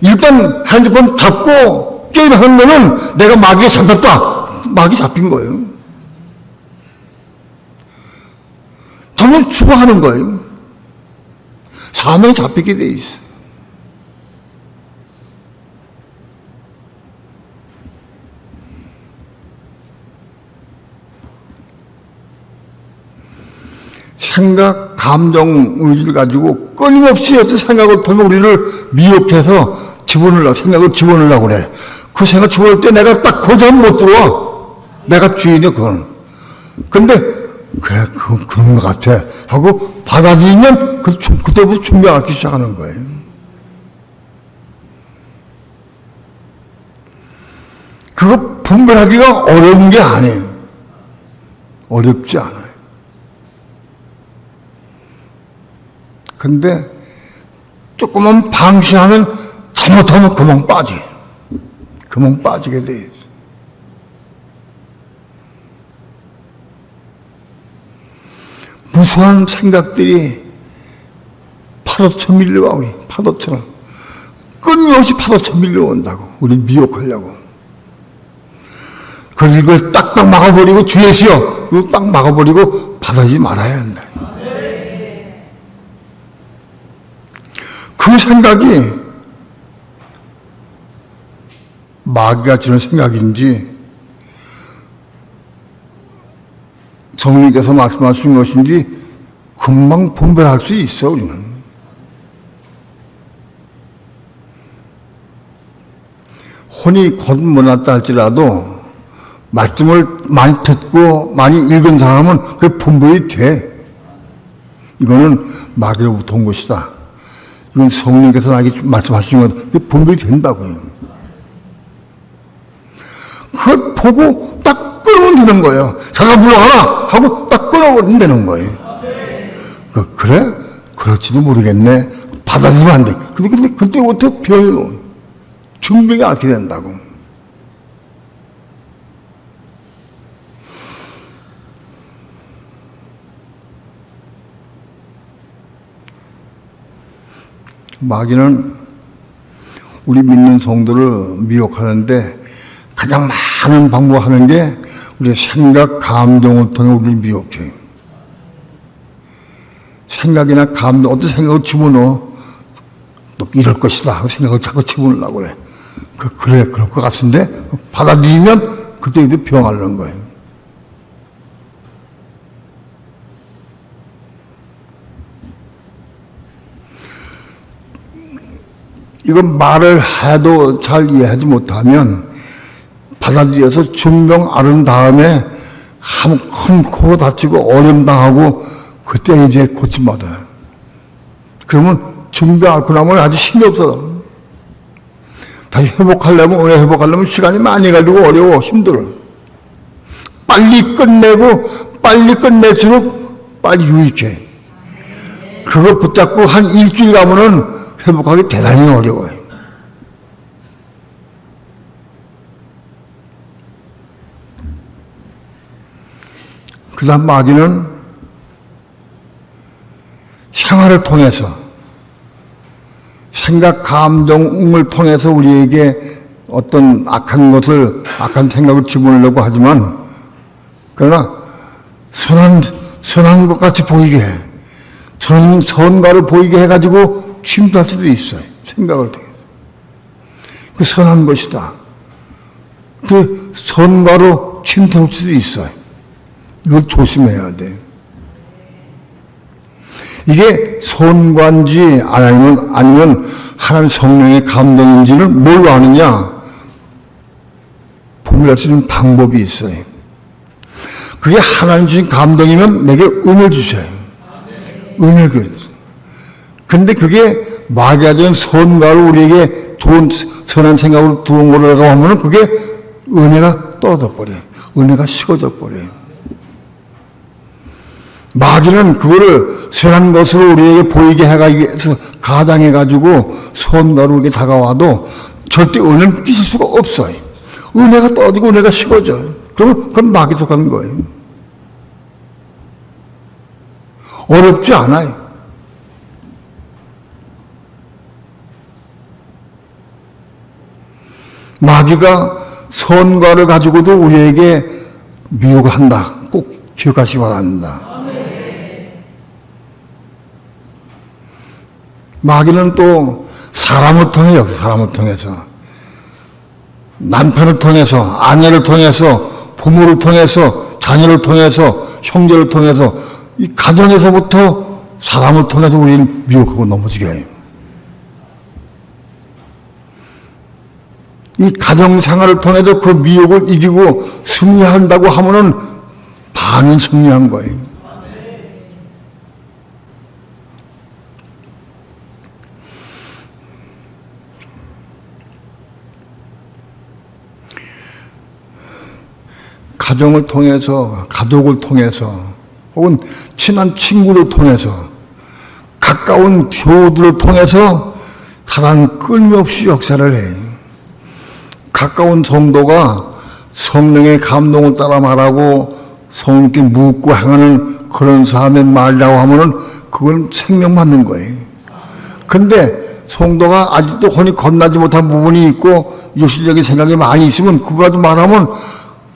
B: 일단 핸드폰 잡고 게임하는 거는 내가 마귀에 잡혔다. 마귀 잡힌 거예요. 정말 추구하는 거예요. 사명이 잡히게 돼 있어. 생각, 감정, 의지를 가지고 끊임없이 어떤 생각을 통해 우리를 미혹해서 생각을 집어넣으려고 그래. 그 생각 집어넣을 때 내가 딱 거절 못 들어와. 내가 주인이야, 그건. 근데, 그래, 그런 것 같아. 하고 받아들이면 그때부터 준비하기 시작하는 거예요. 그거 분별하기가 어려운 게 아니에요. 어렵지 않아요. 근데 조금만 방치하면 잘못하면 금방 빠져. 금방 빠지게 돼 있어. 무수한 생각들이 파도처럼 밀려와, 우리. 파도처럼. 끊임없이 파도처럼 밀려온다고. 우리 미혹하려고. 그걸 이걸 딱딱 막아버리고, 주의시여. 이거 딱 막아버리고 받아들이지 말아야 한다. 그 생각이 마귀가 주는 생각인지 성령께서 말씀하신 것인지 금방 분별할 수 있어, 우리는. 혼이 곧 못났다 할지라도 말씀을 많이 듣고 많이 읽은 사람은 그게 분별이 돼. 이거는 마귀로부터 온 것이다. 이건 성령께서 나에게 말씀하시는 건 그게 분별이 된다고요. 그걸 보고 딱 끊으면 되는 거예요. 자가 물러가라 하고 딱 끊어버리면 되는 거예요. 그래? 그럴지도 모르겠네. 받아들이면 안 돼. 근데 그때부터 병이 준비가 앓게 된다고. 마귀는 우리 믿는 성도를 미혹하는데 가장 많은 방법하는 게 우리의 생각, 감정을 통해 우리를 미혹해요. 생각이나 감정, 어떤 생각을 집어넣어. 너 이럴 것이다 하고 생각을 자꾸 집어넣으려고 그래. 그래, 그럴 것 같은데 받아들이면 그때 병 앓는 거예요. 이건 말을 해도 잘 이해하지 못하면 받아들여서 준병 앓은 다음에 한 큰 코 다치고 어려움 당하고 그때 이제 고침받아요. 그러면 준병 앓고 나면 아주 힘이 없어. 다시 회복하려면, 은혜 회복하려면 시간이 많이 걸리고 어려워, 힘들어. 빨리 끝낼수록 빨리 유익해. 그거 붙잡고 한 일주일 가면은 회복하기 대단히 어려워요. 그 다음 마귀는 생활을 통해서, 생각, 감정을 통해서 우리에게 어떤 악한 생각을 집어넣으려고 하지만, 그러나 선한 것 같이 보이게 해. 선과를 보이게 해가지고 침투할 수도 있어요. 생각을 통해서. 그 선한 것이다. 그 선과로 침투할 수도 있어요. 이걸 조심해야 돼. 이게 선과인지 아니면 하나님 성령의 감동인지를 뭘로 아느냐? 분별할 수 있는 방법이 있어요. 그게 하나님 주신 감동이면 내게 은혜 주셔요. 은혜 그. 근데 그게 마귀가 된 선과로 우리에게 선한 생각으로 들어온 거라고 하면은 그게 은혜가 떨어져 버려요. 은혜가 식어져 버려요. 마귀는 그거를 선한 것으로 우리에게 보이게 해가지고 위해서 가장해가지고 선과로 우리에게 다가와도 절대 은혜는 끼칠 수가 없어요. 은혜가 떨어지고 은혜가 식어져. 그건 마귀 속하는 거예요. 어렵지 않아요. 마귀가 선과를 가지고도 우리에게 미혹을 한다. 꼭 기억하시기 바랍니다. 마귀는 또 사람을 통해요. 사람을 통해서. 남편을 통해서, 아내를 통해서, 부모를 통해서, 자녀를 통해서, 형제를 통해서, 이 가정에서부터 사람을 통해서 우리를 미혹하고 넘어지게 해요. 이 가정생활을 통해서 그 미혹을 이기고 승리한다고 하면은 반은 승리한 거예요. 가정을 통해서, 가족을 통해서, 혹은 친한 친구를 통해서, 가까운 교우들을 통해서 사단 끊임없이 역사를 해요. 가까운 성도가 성령의 감동을 따라 말하고 성령께 묻고 행하는 그런 사람의 말이라고 하면은 그건 생명받는 거예요. 근데 성도가 아직도 혼이 건나지 못한 부분이 있고 육신적인 생각이 많이 있으면 그거 가지고 말하면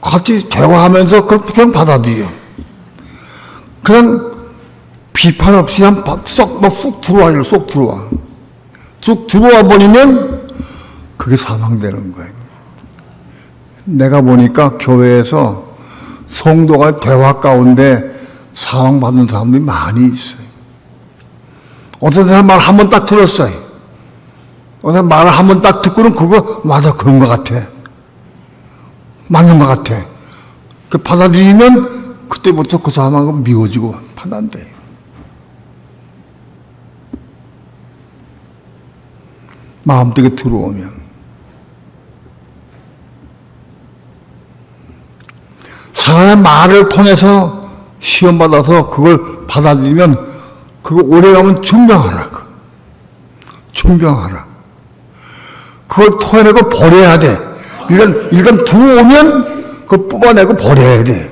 B: 같이 대화하면서 그냥 받아들여. 그냥 비판 없이 그냥 쏙 들어와요. 쑥 들어와 버리면 그게 사망되는 거예요. 내가 보니까 교회에서 성도가 대화 가운데 사망받은 사람들이 많이 있어요. 어떤 사람 말 한 번 딱 들었어요. 어떤 사람 말을 한 번 딱 듣고는 그거 맞아, 그런 것 같아. 맞는 것 같아. 그 받아들이면 그때부터 그 사람하고 미워지고 판단돼요. 마음속에 들어오면. 사람의 말을 통해서 시험받아서 그걸 받아들이면 그거 오래가면 증명하라. 증명하라. 그걸 토해내고 버려야 돼. 일단 들어오면 그걸 뽑아내고 버려야 돼.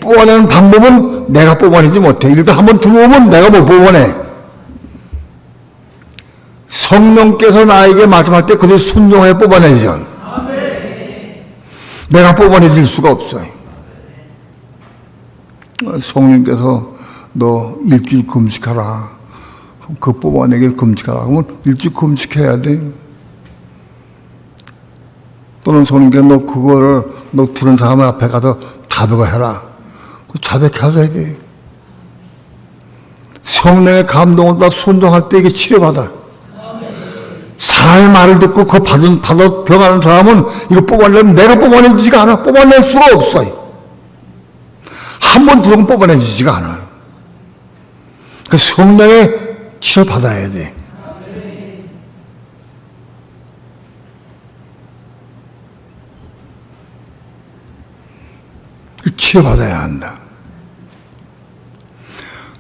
B: 뽑아내는 방법은 내가 뽑아내지 못해. 일단 한번 들어오면 내가 못 뽑아내. 성령께서 나에게 말씀할 때 그들 순종해 뽑아내죠. 내가 뽑아내질 수가 없어요. 성령께서 너 일주일 금식하라. 그 뽑아내길 금식하라. 그러면 일주일 금식해야 돼. 또는 성령께서 너 그거를 너 들은 사람 앞에 가서 자백을 해라. 그 자백해야 돼. 성령의 감동을 다 순종할 때 이게 치료받아. 사람의 말을 듣고 그거 받아 병하는 사람은 이거 뽑아내면 내가 뽑아내지가 않아. 뽑아낼 수가 없어요. 한 번 들어오면 뽑아내지가 않아요. 그 성령의 치료받아야 돼. 치유받아야 한다.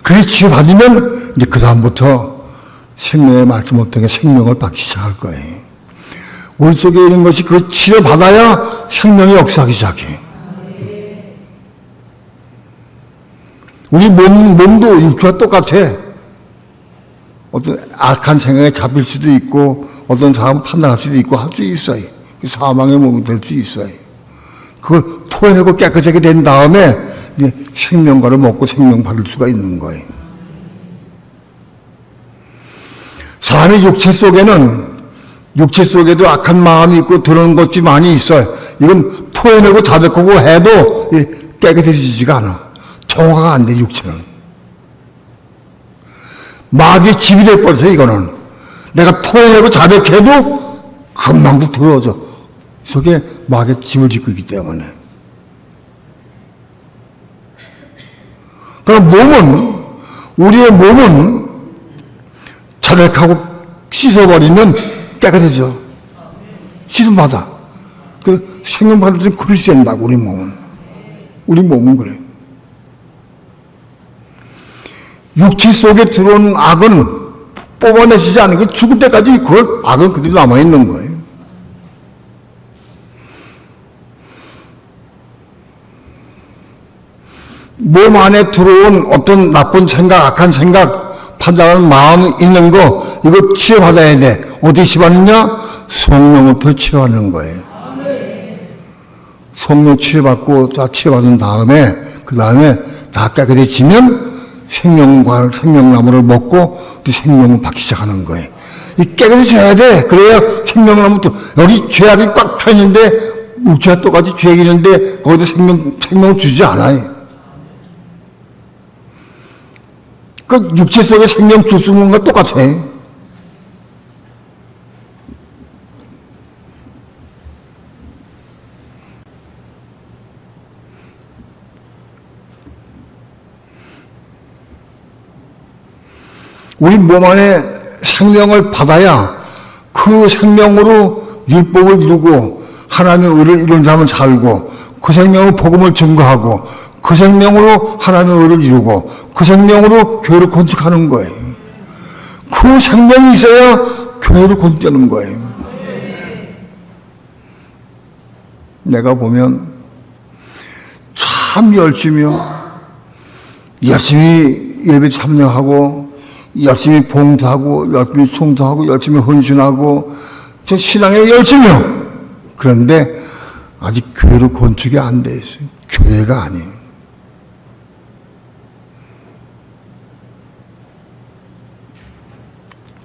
B: 그래 치유받으면 이제 그 다음부터 생명의 말씀 못하게 생명을 받기 시작할 거예요. 우리 속에 있는 것이 그 치료받아야 생명이 역사하기 시작해. 우리 몸도 육체와 똑같아. 어떤 악한 생각에 잡힐 수도 있고, 어떤 사람은 판단할 수도 있고, 할 수 있어요. 사망의 몸이 될 수 있어요. 그걸 토해내고 깨끗하게 된 다음에, 이제 생명과를 먹고 생명 받을 수가 있는 거예요. 사람의 육체 속에도 악한 마음이 있고 들어오는 것이 많이 있어요. 이건 토해내고 자백하고 해도 깨끗해지지가 않아. 정화가 안 돼, 육체는. 마귀의 집이 돼버려서 이거는. 내가 토해내고 자백해도 금방도 들어오죠. 속에 마귀의 집을 짓고 있기 때문에. 그럼 우리의 몸은 자백하고 씻어버리면 깨끗해져. 씻음받아. 그 생명받을 때는 그릇이 된다고, 우리 몸은. 우리 몸은 그래. 육체 속에 들어온 악은 뽑아내시지 않은 게 죽을 때까지 그 악은 그대로 남아있는 거예요. 몸 안에 들어온 어떤 나쁜 생각, 악한 생각, 판단하는 마음이 있는 거, 이거 치유받아야 돼. 어디 치유받느냐? 성령부터 치유하는 거예요. 성령 치유받고 다 치유받은 다음에, 그 다음에 다 깨끗해지면 생명나무를 먹고 또 생명을 받기 시작하는 거예요. 이 깨끗해져야 돼. 그래야 생명나무도, 여기 죄악이 꽉 펴있는데, 육체와 똑같이 죄악이 있는데, 거기도 생명을 주지 않아요. 그 육체 속에 생명 줄 수 있는 건 똑같아. 우리 몸 안에 생명을 받아야 그 생명으로 율법을 이루고 하나님의 의를 이루는 사람은 살고, 그 생명으로 복음을 증거하고, 그 생명으로 하나님의 의를 이루고, 그 생명으로 교회를 건축하는 거예요. 그 생명이 있어야 교회를 건축하는 거예요. 내가 보면 참 열심히 예배 참여하고, 열심히 봉사하고, 열심히 송사하고, 열심히 헌신하고, 저 신앙에 열심히요. 그런데 아직 교회로 건축이 안 돼 있어요. 교회가 아니에요.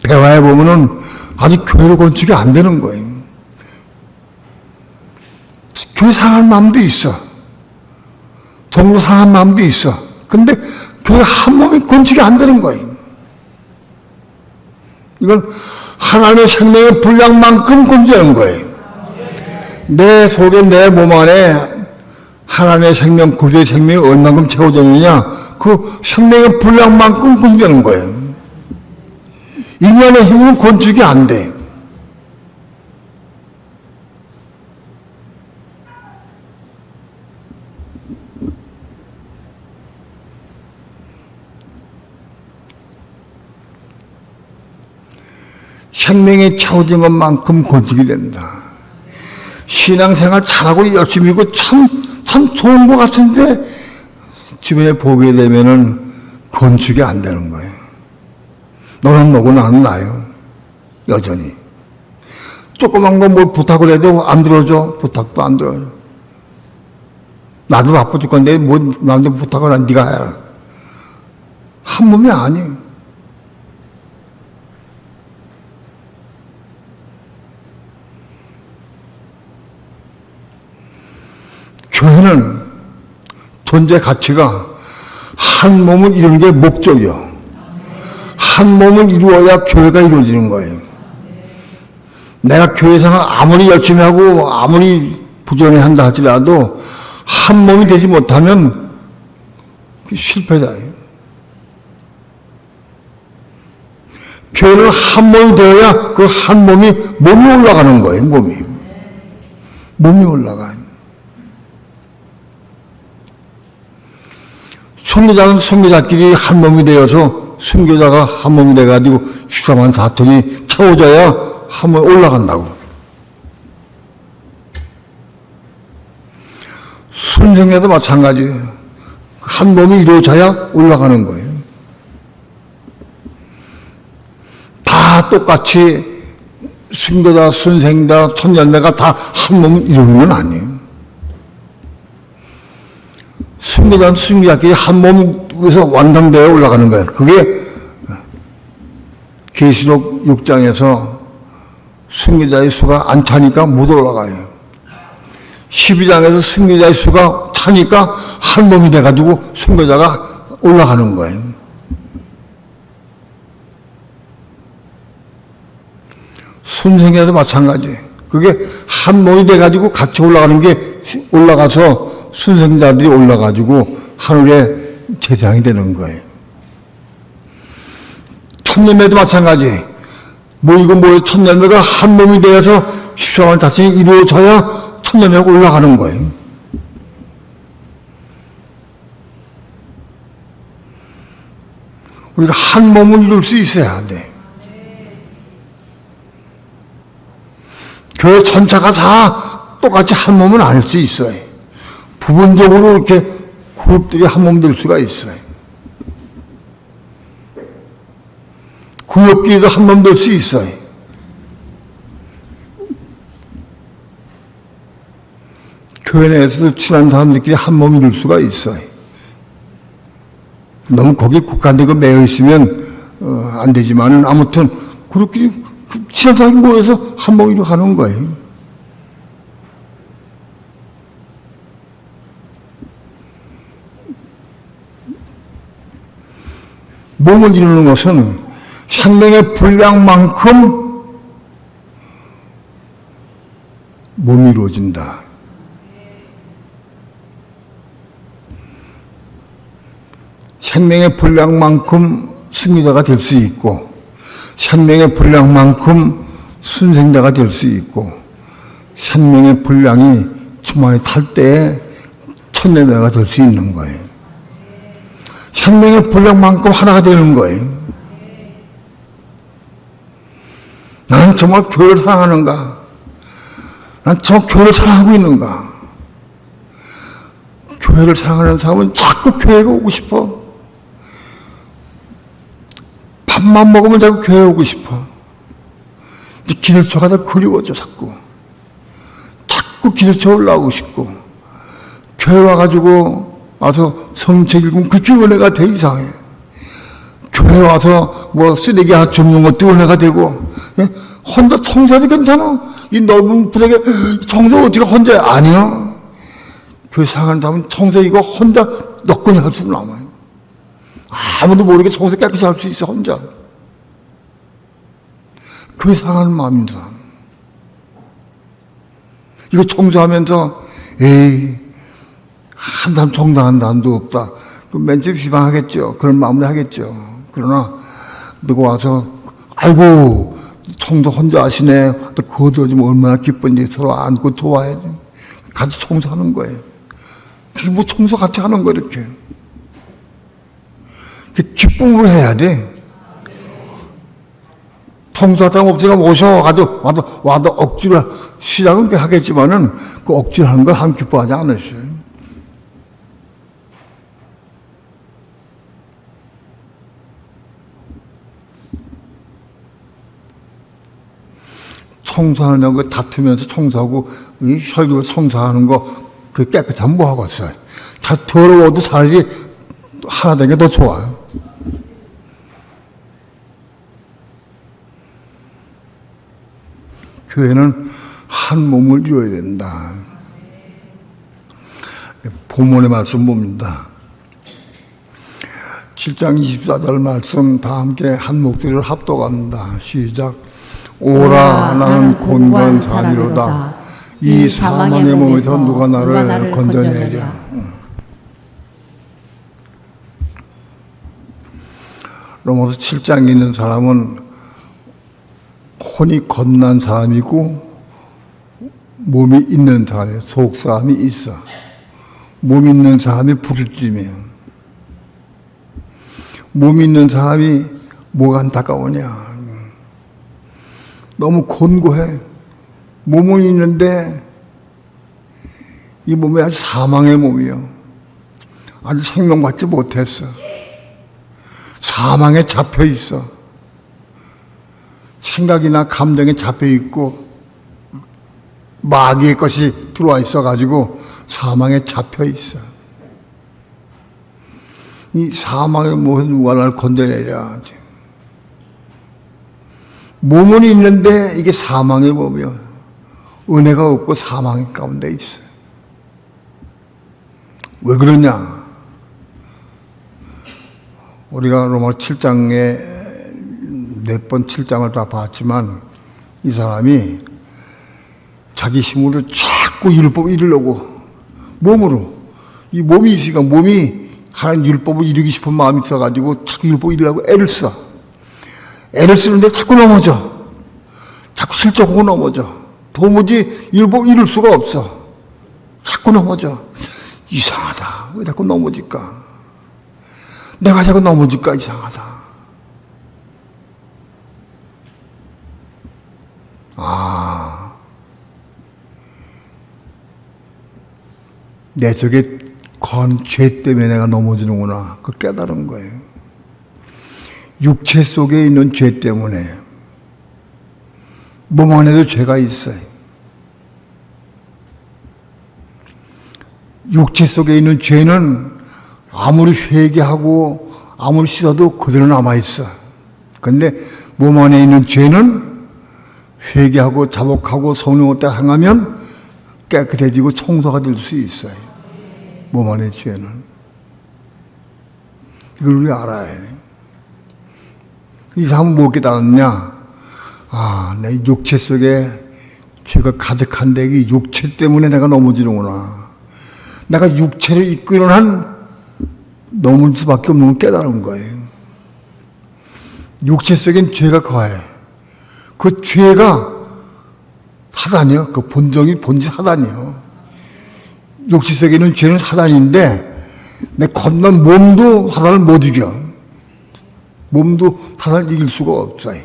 B: 대화해 보면은 아직 교회로 건축이 안 되는 거예요. 교회 상한 마음도 있어. 종로 상한 마음도 있어. 근데 교회 한 몸이 건축이 안 되는 거예요. 이건 하나님의 생명의 분량만큼 건지는 거예요. 내 속에, 내 몸 안에 하나님의 생명, 구주의 생명이 얼마만큼 채워져 있느냐, 그 생명의 분량만큼 건지는 거예요. 인간의 힘은 건축이 안 돼. 생명이 채워진 것만큼 건축이 된다. 신앙생활 잘하고 열심히 하고 참 좋은 것 같은데 주변에 보게 되면은 건축이 안 되는 거예요. 너는 너고 나는 나요. 여전히. 조그만 거 뭘 부탁을 해도 안 들어줘. 부탁도 안 들어줘. 나도 바빠 죽겠는데 뭐 나한테 부탁을 한 네가 해라. 한 몸이 아니에요. 교회는 존재 가치가 한 몸을 이루는 게 목적이요. 한 몸을 이루어야 교회가 이루어지는 거예요. 내가 교회 생활 아무리 열심히 하고 아무리 부지런히 한다 할지라도 한 몸이 되지 못하면 실패다. 교회는 한 몸이 되어야 그 한 몸이 올라가는 거예요. 몸이 올라가요. 선교자는 선교자끼리 한 몸이 되어서 순교자가 한 몸이 돼가지고 식사만 다투니 채워져야 한 몸 올라간다고. 순생애도 마찬가지예요. 한 몸이 이루어져야 올라가는 거예요. 다 똑같이 순교자, 순생자, 천년매가 다 한 몸을 이루는 건 아니에요. 순교자는 순교자끼리 한 몸에서 완성되어 올라가는 거예요. 그게 계시록 6장에서 순교자의 수가 안 차니까 못 올라가요. 12장에서 순교자의 수가 차니까 한 몸이 돼가지고 순교자가 올라가는 거예요. 순생애도 마찬가지예요. 그게 한 몸이 돼가지고 같이 올라가는 게 올라가서 순생자들이 올라가지고 하늘의 제장이 되는 거예요. 천년매도 마찬가지예요. 모이고 천년매가 한 몸이 되어서 십자만 자신이 이루어져야 천년매가 올라가는 거예요. 우리가 한 몸을 이룰 수 있어야 돼. 교회 전체가 다 똑같이 한 몸은 아닐 수 있어요. 부분적으로 이렇게 그룹들이 한 몸 될 수가 있어요. 구역끼리도 한 몸 될 수 있어요. 교회 내에서도 친한 사람들끼리 한 몸이 될 수가 있어요. 너무 거기에 국한되고 매여 있으면 안 되지만 아무튼 그렇게 친한 사람이 모여서 한 몸으로 가는 거예요. 몸을 이루는 것은 생명의 분량만큼 몸이 이루어진다. 생명의 분량만큼 승리자가 될 수 있고 생명의 분량만큼 순생자가 될 수 있고 생명의 분량이 주머니에 탈 때에 천년자가 될 수 있는 거예요. 생명의 분량만큼 하나가 되는 거예요. 나는 정말 교회를 사랑하는가? 난 정말 교회를 사랑하고 있는가? 교회를 사랑하는 사람은 자꾸 교회에 오고 싶어. 밥만 먹으면 자꾸 교회에 오고 싶어. 기도처가 더 그리워져, 자꾸. 자꾸 기도처 올라오고 싶고. 교회 와서 성책 읽으면 그렇게 은혜가 돼 이상해. 교회 와서 쓰레기 하나 줍는 것도 은혜가 되고. 예? 혼자 청소해도 괜찮아. 이 넓은 부엌에 청소 어떻게 혼자 해? 아니야. 교회 사랑한다면 청소 이거 혼자 너끈히 할 수는 없어요. 아무도 모르게 청소 깨끗이 할 수 있어, 혼자. 교회 사랑하는 마음입니다. 이거 청소하면서, 한 사람 청소하는 사람도 없다. 맨 처음 비방하겠죠. 그런 마음으로 하겠죠. 그러나, 누가 와서, 아이고, 청소 혼자 하시네. 또 그것도 좀 얼마나 기쁜지 서로 안고 좋아해야지. 같이 청소하는 거예요. 뭐 청소 같이 하는 거, 이렇게. 기쁨으로 해야 돼. 청소할 사람 없으니까 와도 억지로, 시작은 하겠지만은, 그 억지로 하는 걸 한 기뻐하지 않으셔요. 청소하는 거 다투면서 청소하고, 이 혈기로 청소하는 거, 그 깨끗하면 뭐 하고 있어요. 다 더러워도 차라리 하나 된 게 더 좋아요. 교회는 한 몸을 이루어야 된다. 본문의 말씀 봅니다. 7장 24절 말씀 다 함께 한 목소리를 합독합니다. 시작. 오라 나는 곤고한 사람이로다. 이 사망의 몸에서 누가 나를 건져내랴. 로마서 7장에 있는 사람은 혼이 건난 사람이고 몸이 있는 사람이에요. 속 사람이 있어. 몸 있는 사람이 부르짖으며 몸이 있는 사람이 뭐가 안타까우냐. 너무 곤고해. 몸은 있는데 이 몸이 아주 사망의 몸이요. 아주 생명받지 못했어. 사망에 잡혀 있어. 생각이나 감정에 잡혀 있고 마귀의 것이 들어와 있어 가지고 사망에 잡혀 있어. 이 사망의 몸에서 누가 날 건져내랴. 몸은 있는데 이게 사망의 몸이요. 은혜가 없고 사망 가운데 있어. 왜 그러냐? 우리가 로마 7장에 몇 번 7장을 다 봤지만 이 사람이 자기 힘으로 자꾸 율법을 이루려고 몸으로 이 몸이 있으니까 몸이 하나님 율법을 이루기 싶은 마음이 있어가지고 자꾸 율법을 이루려고 애를 써. 애를 쓰는데 자꾸 넘어져. 자꾸 실족하고 넘어져. 도무지 율법 이룰 수가 없어. 자꾸 넘어져. 이상하다. 왜 자꾸 넘어질까? 내가 자꾸 넘어질까? 이상하다. 내 속에 건 죄 때문에 내가 넘어지는구나. 그 깨달은 거예요. 육체 속에 있는 죄 때문에 몸 안에도 죄가 있어요. 육체 속에 있는 죄는 아무리 회개하고 아무리 씻어도 그대로 남아있어. 그런데 몸 안에 있는 죄는 회개하고 자복하고 성령을 딱 행하면 깨끗해지고 청소가 될 수 있어요. 몸 안의 죄는. 이걸 우리 알아야 해. 이 사람은 뭐 깨달았냐? 내 육체 속에 죄가 가득한데 이 육체 때문에 내가 넘어지는구나. 내가 육체를 이끄는 한 넘을 수밖에 없는 걸 깨달은 거예요. 육체 속엔 죄가 거해. 그 죄가 사단이요. 그 본질 사단이요. 육체 속에 있는 죄는 사단인데 내 건넌 몸도 사단을 못 이겨. 몸도 사단을 이길 수가 없어요.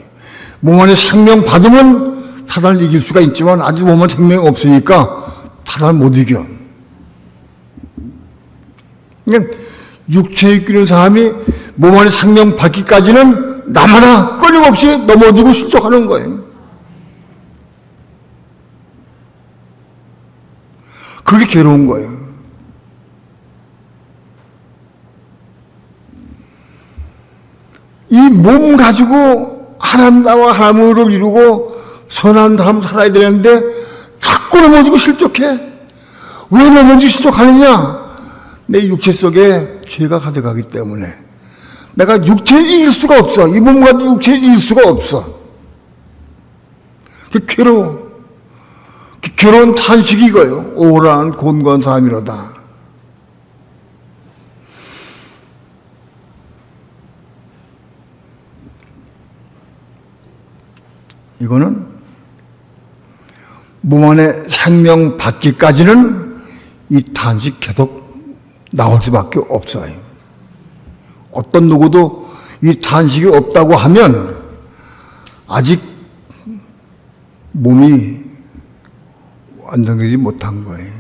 B: 몸 안에 생명 받으면 사단을 이길 수가 있지만 아직 몸 안에 생명이 없으니까 사단을 못 이겨. 그러니까 육체에 이끄는 사람이 몸 안에 생명 받기까지는 나마다 끊임없이 넘어지고 실족하는 거예요. 그게 괴로운 거예요. 이 몸 가지고 하나님 나와 하나님을 이루고 선한 사람 살아야 되는데 자꾸 넘어지고 실족해. 왜 넘어지고 실족하느냐? 내 육체 속에 죄가 가득하기 때문에 내가 육체를 이길 수가 없어. 이 몸 가지고 육체를 이길 수가 없어. 그 괴로워. 그 괴로운 탄식이 이거예요. 오란 곤고한 사람이로다. 이거는 몸 안에 생명 받기까지는 이 탄식 계속 나올 수밖에 없어요. 어떤 누구도 이 탄식이 없다고 하면 아직 몸이 완성되지 못한 거예요.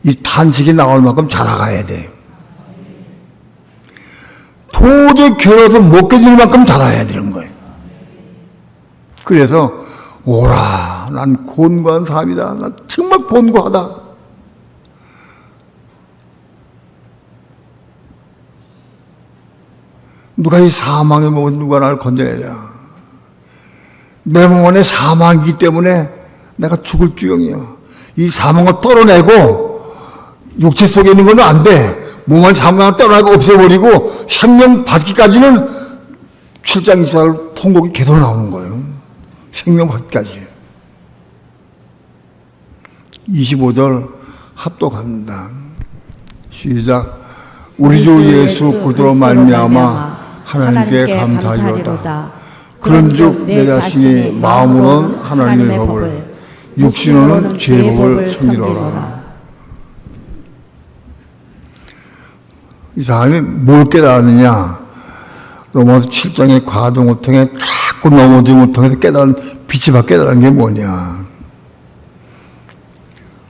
B: 이 탄식이 나올 만큼 자라가야 돼요. 도저히 괴로워서 못 견딜 만큼 자라야 되는 거예요. 그래서 오라, 난 곤고한 사람이다. 난 정말 곤고하다. 누가 이 사망의 몸을 누가 나를 건져내냐. 내 몸 안에 사망이기 때문에 내가 죽을 지경이요. 이 사망을 떨어내고 육체 속에 있는 건 안 돼. 몸 안에 사망을 떨어내고 없애버리고 생명 받기까지는 7장 24절 통곡이 계속 나오는 거예요. 생명 받기까지. 25절 합독합니다. 시작. 우리 주 예수 그리스도로 말미암아 하나님께 감사하리로다. 그런즉 내 자신이 마음으로는 하나님의 법을 육신으로는 죄의 법을 섬기노라. 이 사람이 뭘 깨달았느냐? 로마서 7장의 과동을 통해 자꾸 넘어짐을 통해서 빛이 깨달은 게 뭐냐.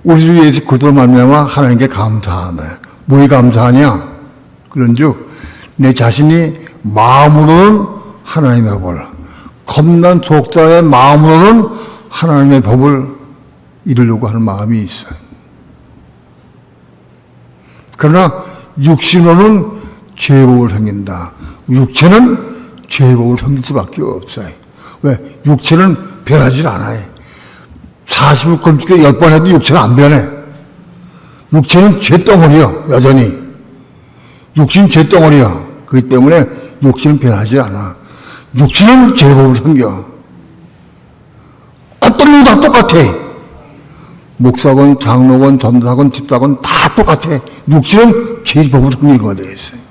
B: 우리 주 예수 그리스도로 말미암아 하나님께 감사하네. 뭐에 감사하냐? 그런즉 내 자신이 마음으로는 하나님의 법을, 겁난 속사의 마음으로는 하나님의 법을 이루려고 하는 마음이 있어요. 그러나 육신으로는 죄의 법을 섬긴다. 육체는 죄의 법을 섬길 수밖에 없어요. 왜? 육체는 변하지 않아요. 40을 검증해 10번 해도 육체는 안 변해. 육체는 죄덩어리요, 여전히. 육신은 죄덩어리요. 그렇기 때문에 육신은 변하지 않아. 육신은 죄의 법을 섬겨. 어떤 일도 다 똑같아. 목사건, 장로건, 전도사건, 집사건 다 똑같아. 육신은 죄의 법을 섬기는 거가 되어 있어요.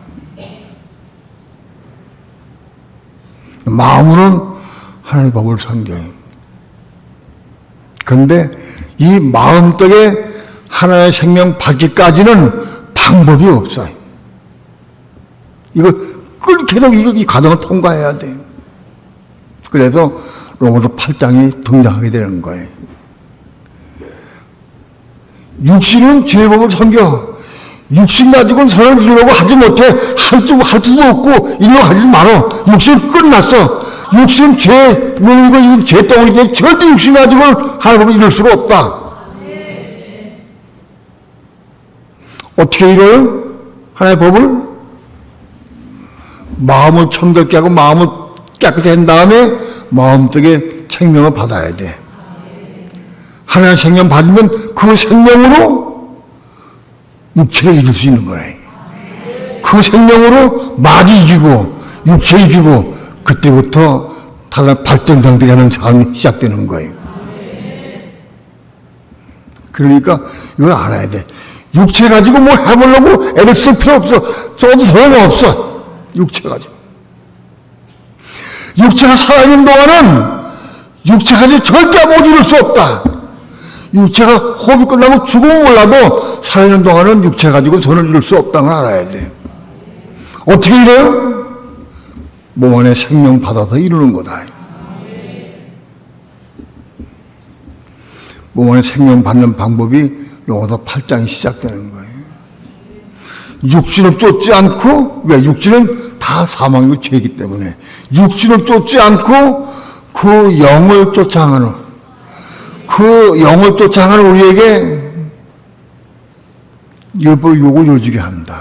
B: 마음으로는 하나님의 법을 섬겨요. 그런데 이 마음속에 하나의 생명 받기까지는 방법이 없어요. 이거 계속 이 과정을 통과해야 돼요. 그래서 로마서 8장이 등장하게 되는 거예요. 육신은 죄의 법을 섬겨. 육신 가지고는 선을 이루려고 하지 못해. 할 수도 없고 이루려고 하지 말어. 육신은 끝났어. 육신은 이거 죄덩어리인데 절대 육신 가지고는 하나님의 법을 이룰 수가 없다. 어떻게 이뤄요? 하나님의 법을? 마음을 청결케 하고 마음을 깨끗이 한 다음에 마음속에 생명을 받아야 돼. 하나님의 생명 받으면 그 생명으로 육체를 이길 수 있는 거래. 그 생명으로 말이 이기고 육체 이기고 그때부터 다른 발전상되게 하는 삶이 시작되는 거예요. 그러니까 이걸 알아야 돼. 육체 가지고 뭐 해보려고 애를 쓸 필요 없어. 써도 소용없어. 육체 가지고. 육체가 살아있는 동안은 육체 가지고 절대 아무것도 이룰 수 없다. 육체가 호흡이 끝나고 죽으면 몰라도 살아있는 동안은 육체 가지고 선을 이룰 수 없다는 걸 알아야 돼. 어떻게 이래요? 몸 안에 생명 받아서 이루는 거다. 몸 안에 생명 받는 방법이 로마서 8장이 시작되는 거예요. 육신을 쫓지 않고, 왜? 육신은 다 사망이고 죄이기 때문에 육신을 쫓지 않고 그 영을 쫓아가는, 그 영을 쫓아가는 우리에게 율법을 요구해주게 한다.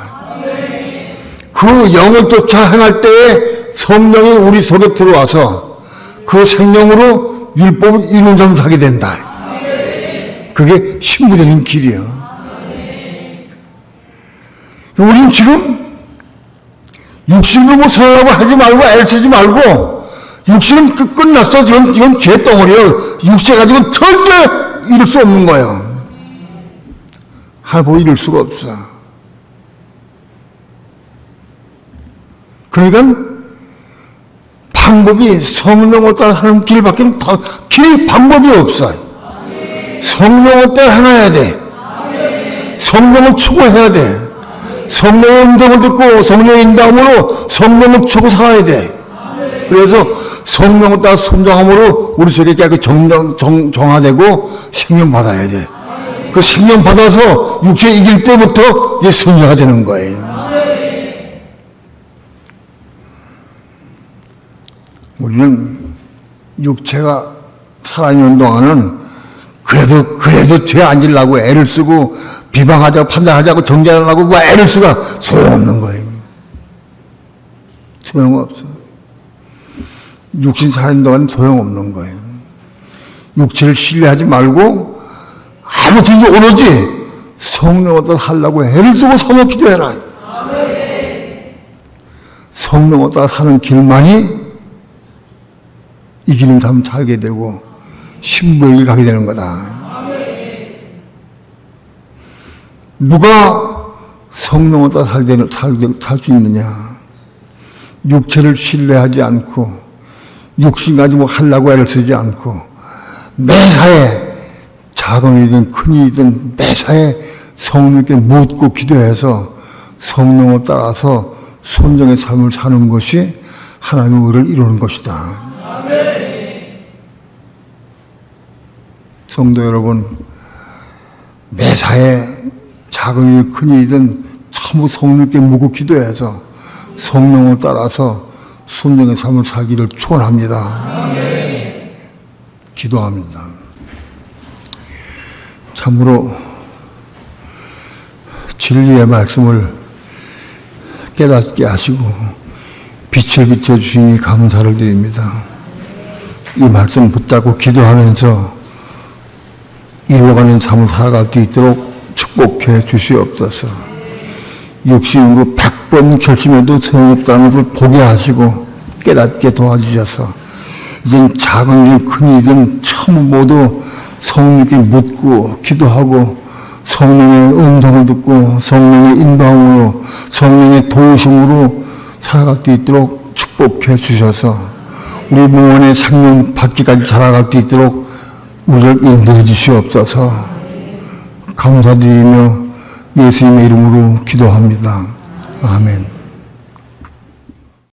B: 그 영을 쫓아 행할 때에 성령이 우리 속에 들어와서 그 생명으로 율법을 이룬 사람 하게 된다. 그게 신부되는 길이에요. 우리는 지금 육신으로 뭐 살라고 하지 말고 애쓰지 말고 육신은 끝났어. 이건 죄덩어리예요. 육체 가지고는 절대 이룰 수 없는 거예요. 하나님 이룰 수가 없어. 그러니까 방법이 성령을 따라 하는 길밖에 방법이 없어요. 성령을 따라 행해야 돼. 성령을 추구해야 돼. 성령의 음성을 듣고 성령의 인도함으로 성령을 추구 살아야 돼. 그래서 성령을 따라 순종함으로 우리 속에 깨끗이 정화되고 생명 받아야 돼. 그 생명 받아서 육체 이길 때부터 이제 승리가 되는 거예요. 우리는 육체가 살아있는 동안은 그래도 죄 안 지려고 애를 쓰고 비방하자고 판단하자고 정죄하려고 뭐 애를 쓰가 소용없는 거예요. 소용없어. 육신 살아있는 동안은 소용없는 거예요. 육체를 신뢰하지 말고 아무튼 오로지 성령을 따라 하려고 애를 쓰고 사모 기도해라. 성령을 따라 사는 길만이 이기는 삶 살게 되고 신부의 길 가게 되는 거다. 누가 성령을 따라 살 수 있느냐? 육체를 신뢰하지 않고 육신 가지고 하려고 애를 쓰지 않고 매사에 작은 일이든 큰 일이든 매사에 성령께 묻고 기도해서 성령을 따라서 순종의 삶을 사는 것이 하나님의 의를 이루는 것이다. 성도 여러분, 매사에 작은 일이 큰 일이든 전부 성령께 묻고 기도해서 성령을 따라서 순종의 삶을 살기를 축원합니다. 기도합니다. 참으로 진리의 말씀을 깨닫게 하시고 빛을 비춰주시니 감사를 드립니다. 이 말씀 붙잡고 기도하면서 이루어가는 삶을 살아갈 수 있도록 축복해 주시옵소서. 육신으로 100번 결심해도 소용없다는 것을 보게 하시고 깨닫게 도와주셔서 이젠 작은 일 큰 일은 전부 모두 성령께 묻고 기도하고 성령의 음성을 듣고 성령의 인도함으로 성령의 도우심으로 살아갈 수 있도록 축복해 주셔서 우리 영혼의 생명 받기까지 살아갈 수 있도록 우리를 인도해 주시옵소서. 감사드리며 예수님의 이름으로 기도합니다. 아멘.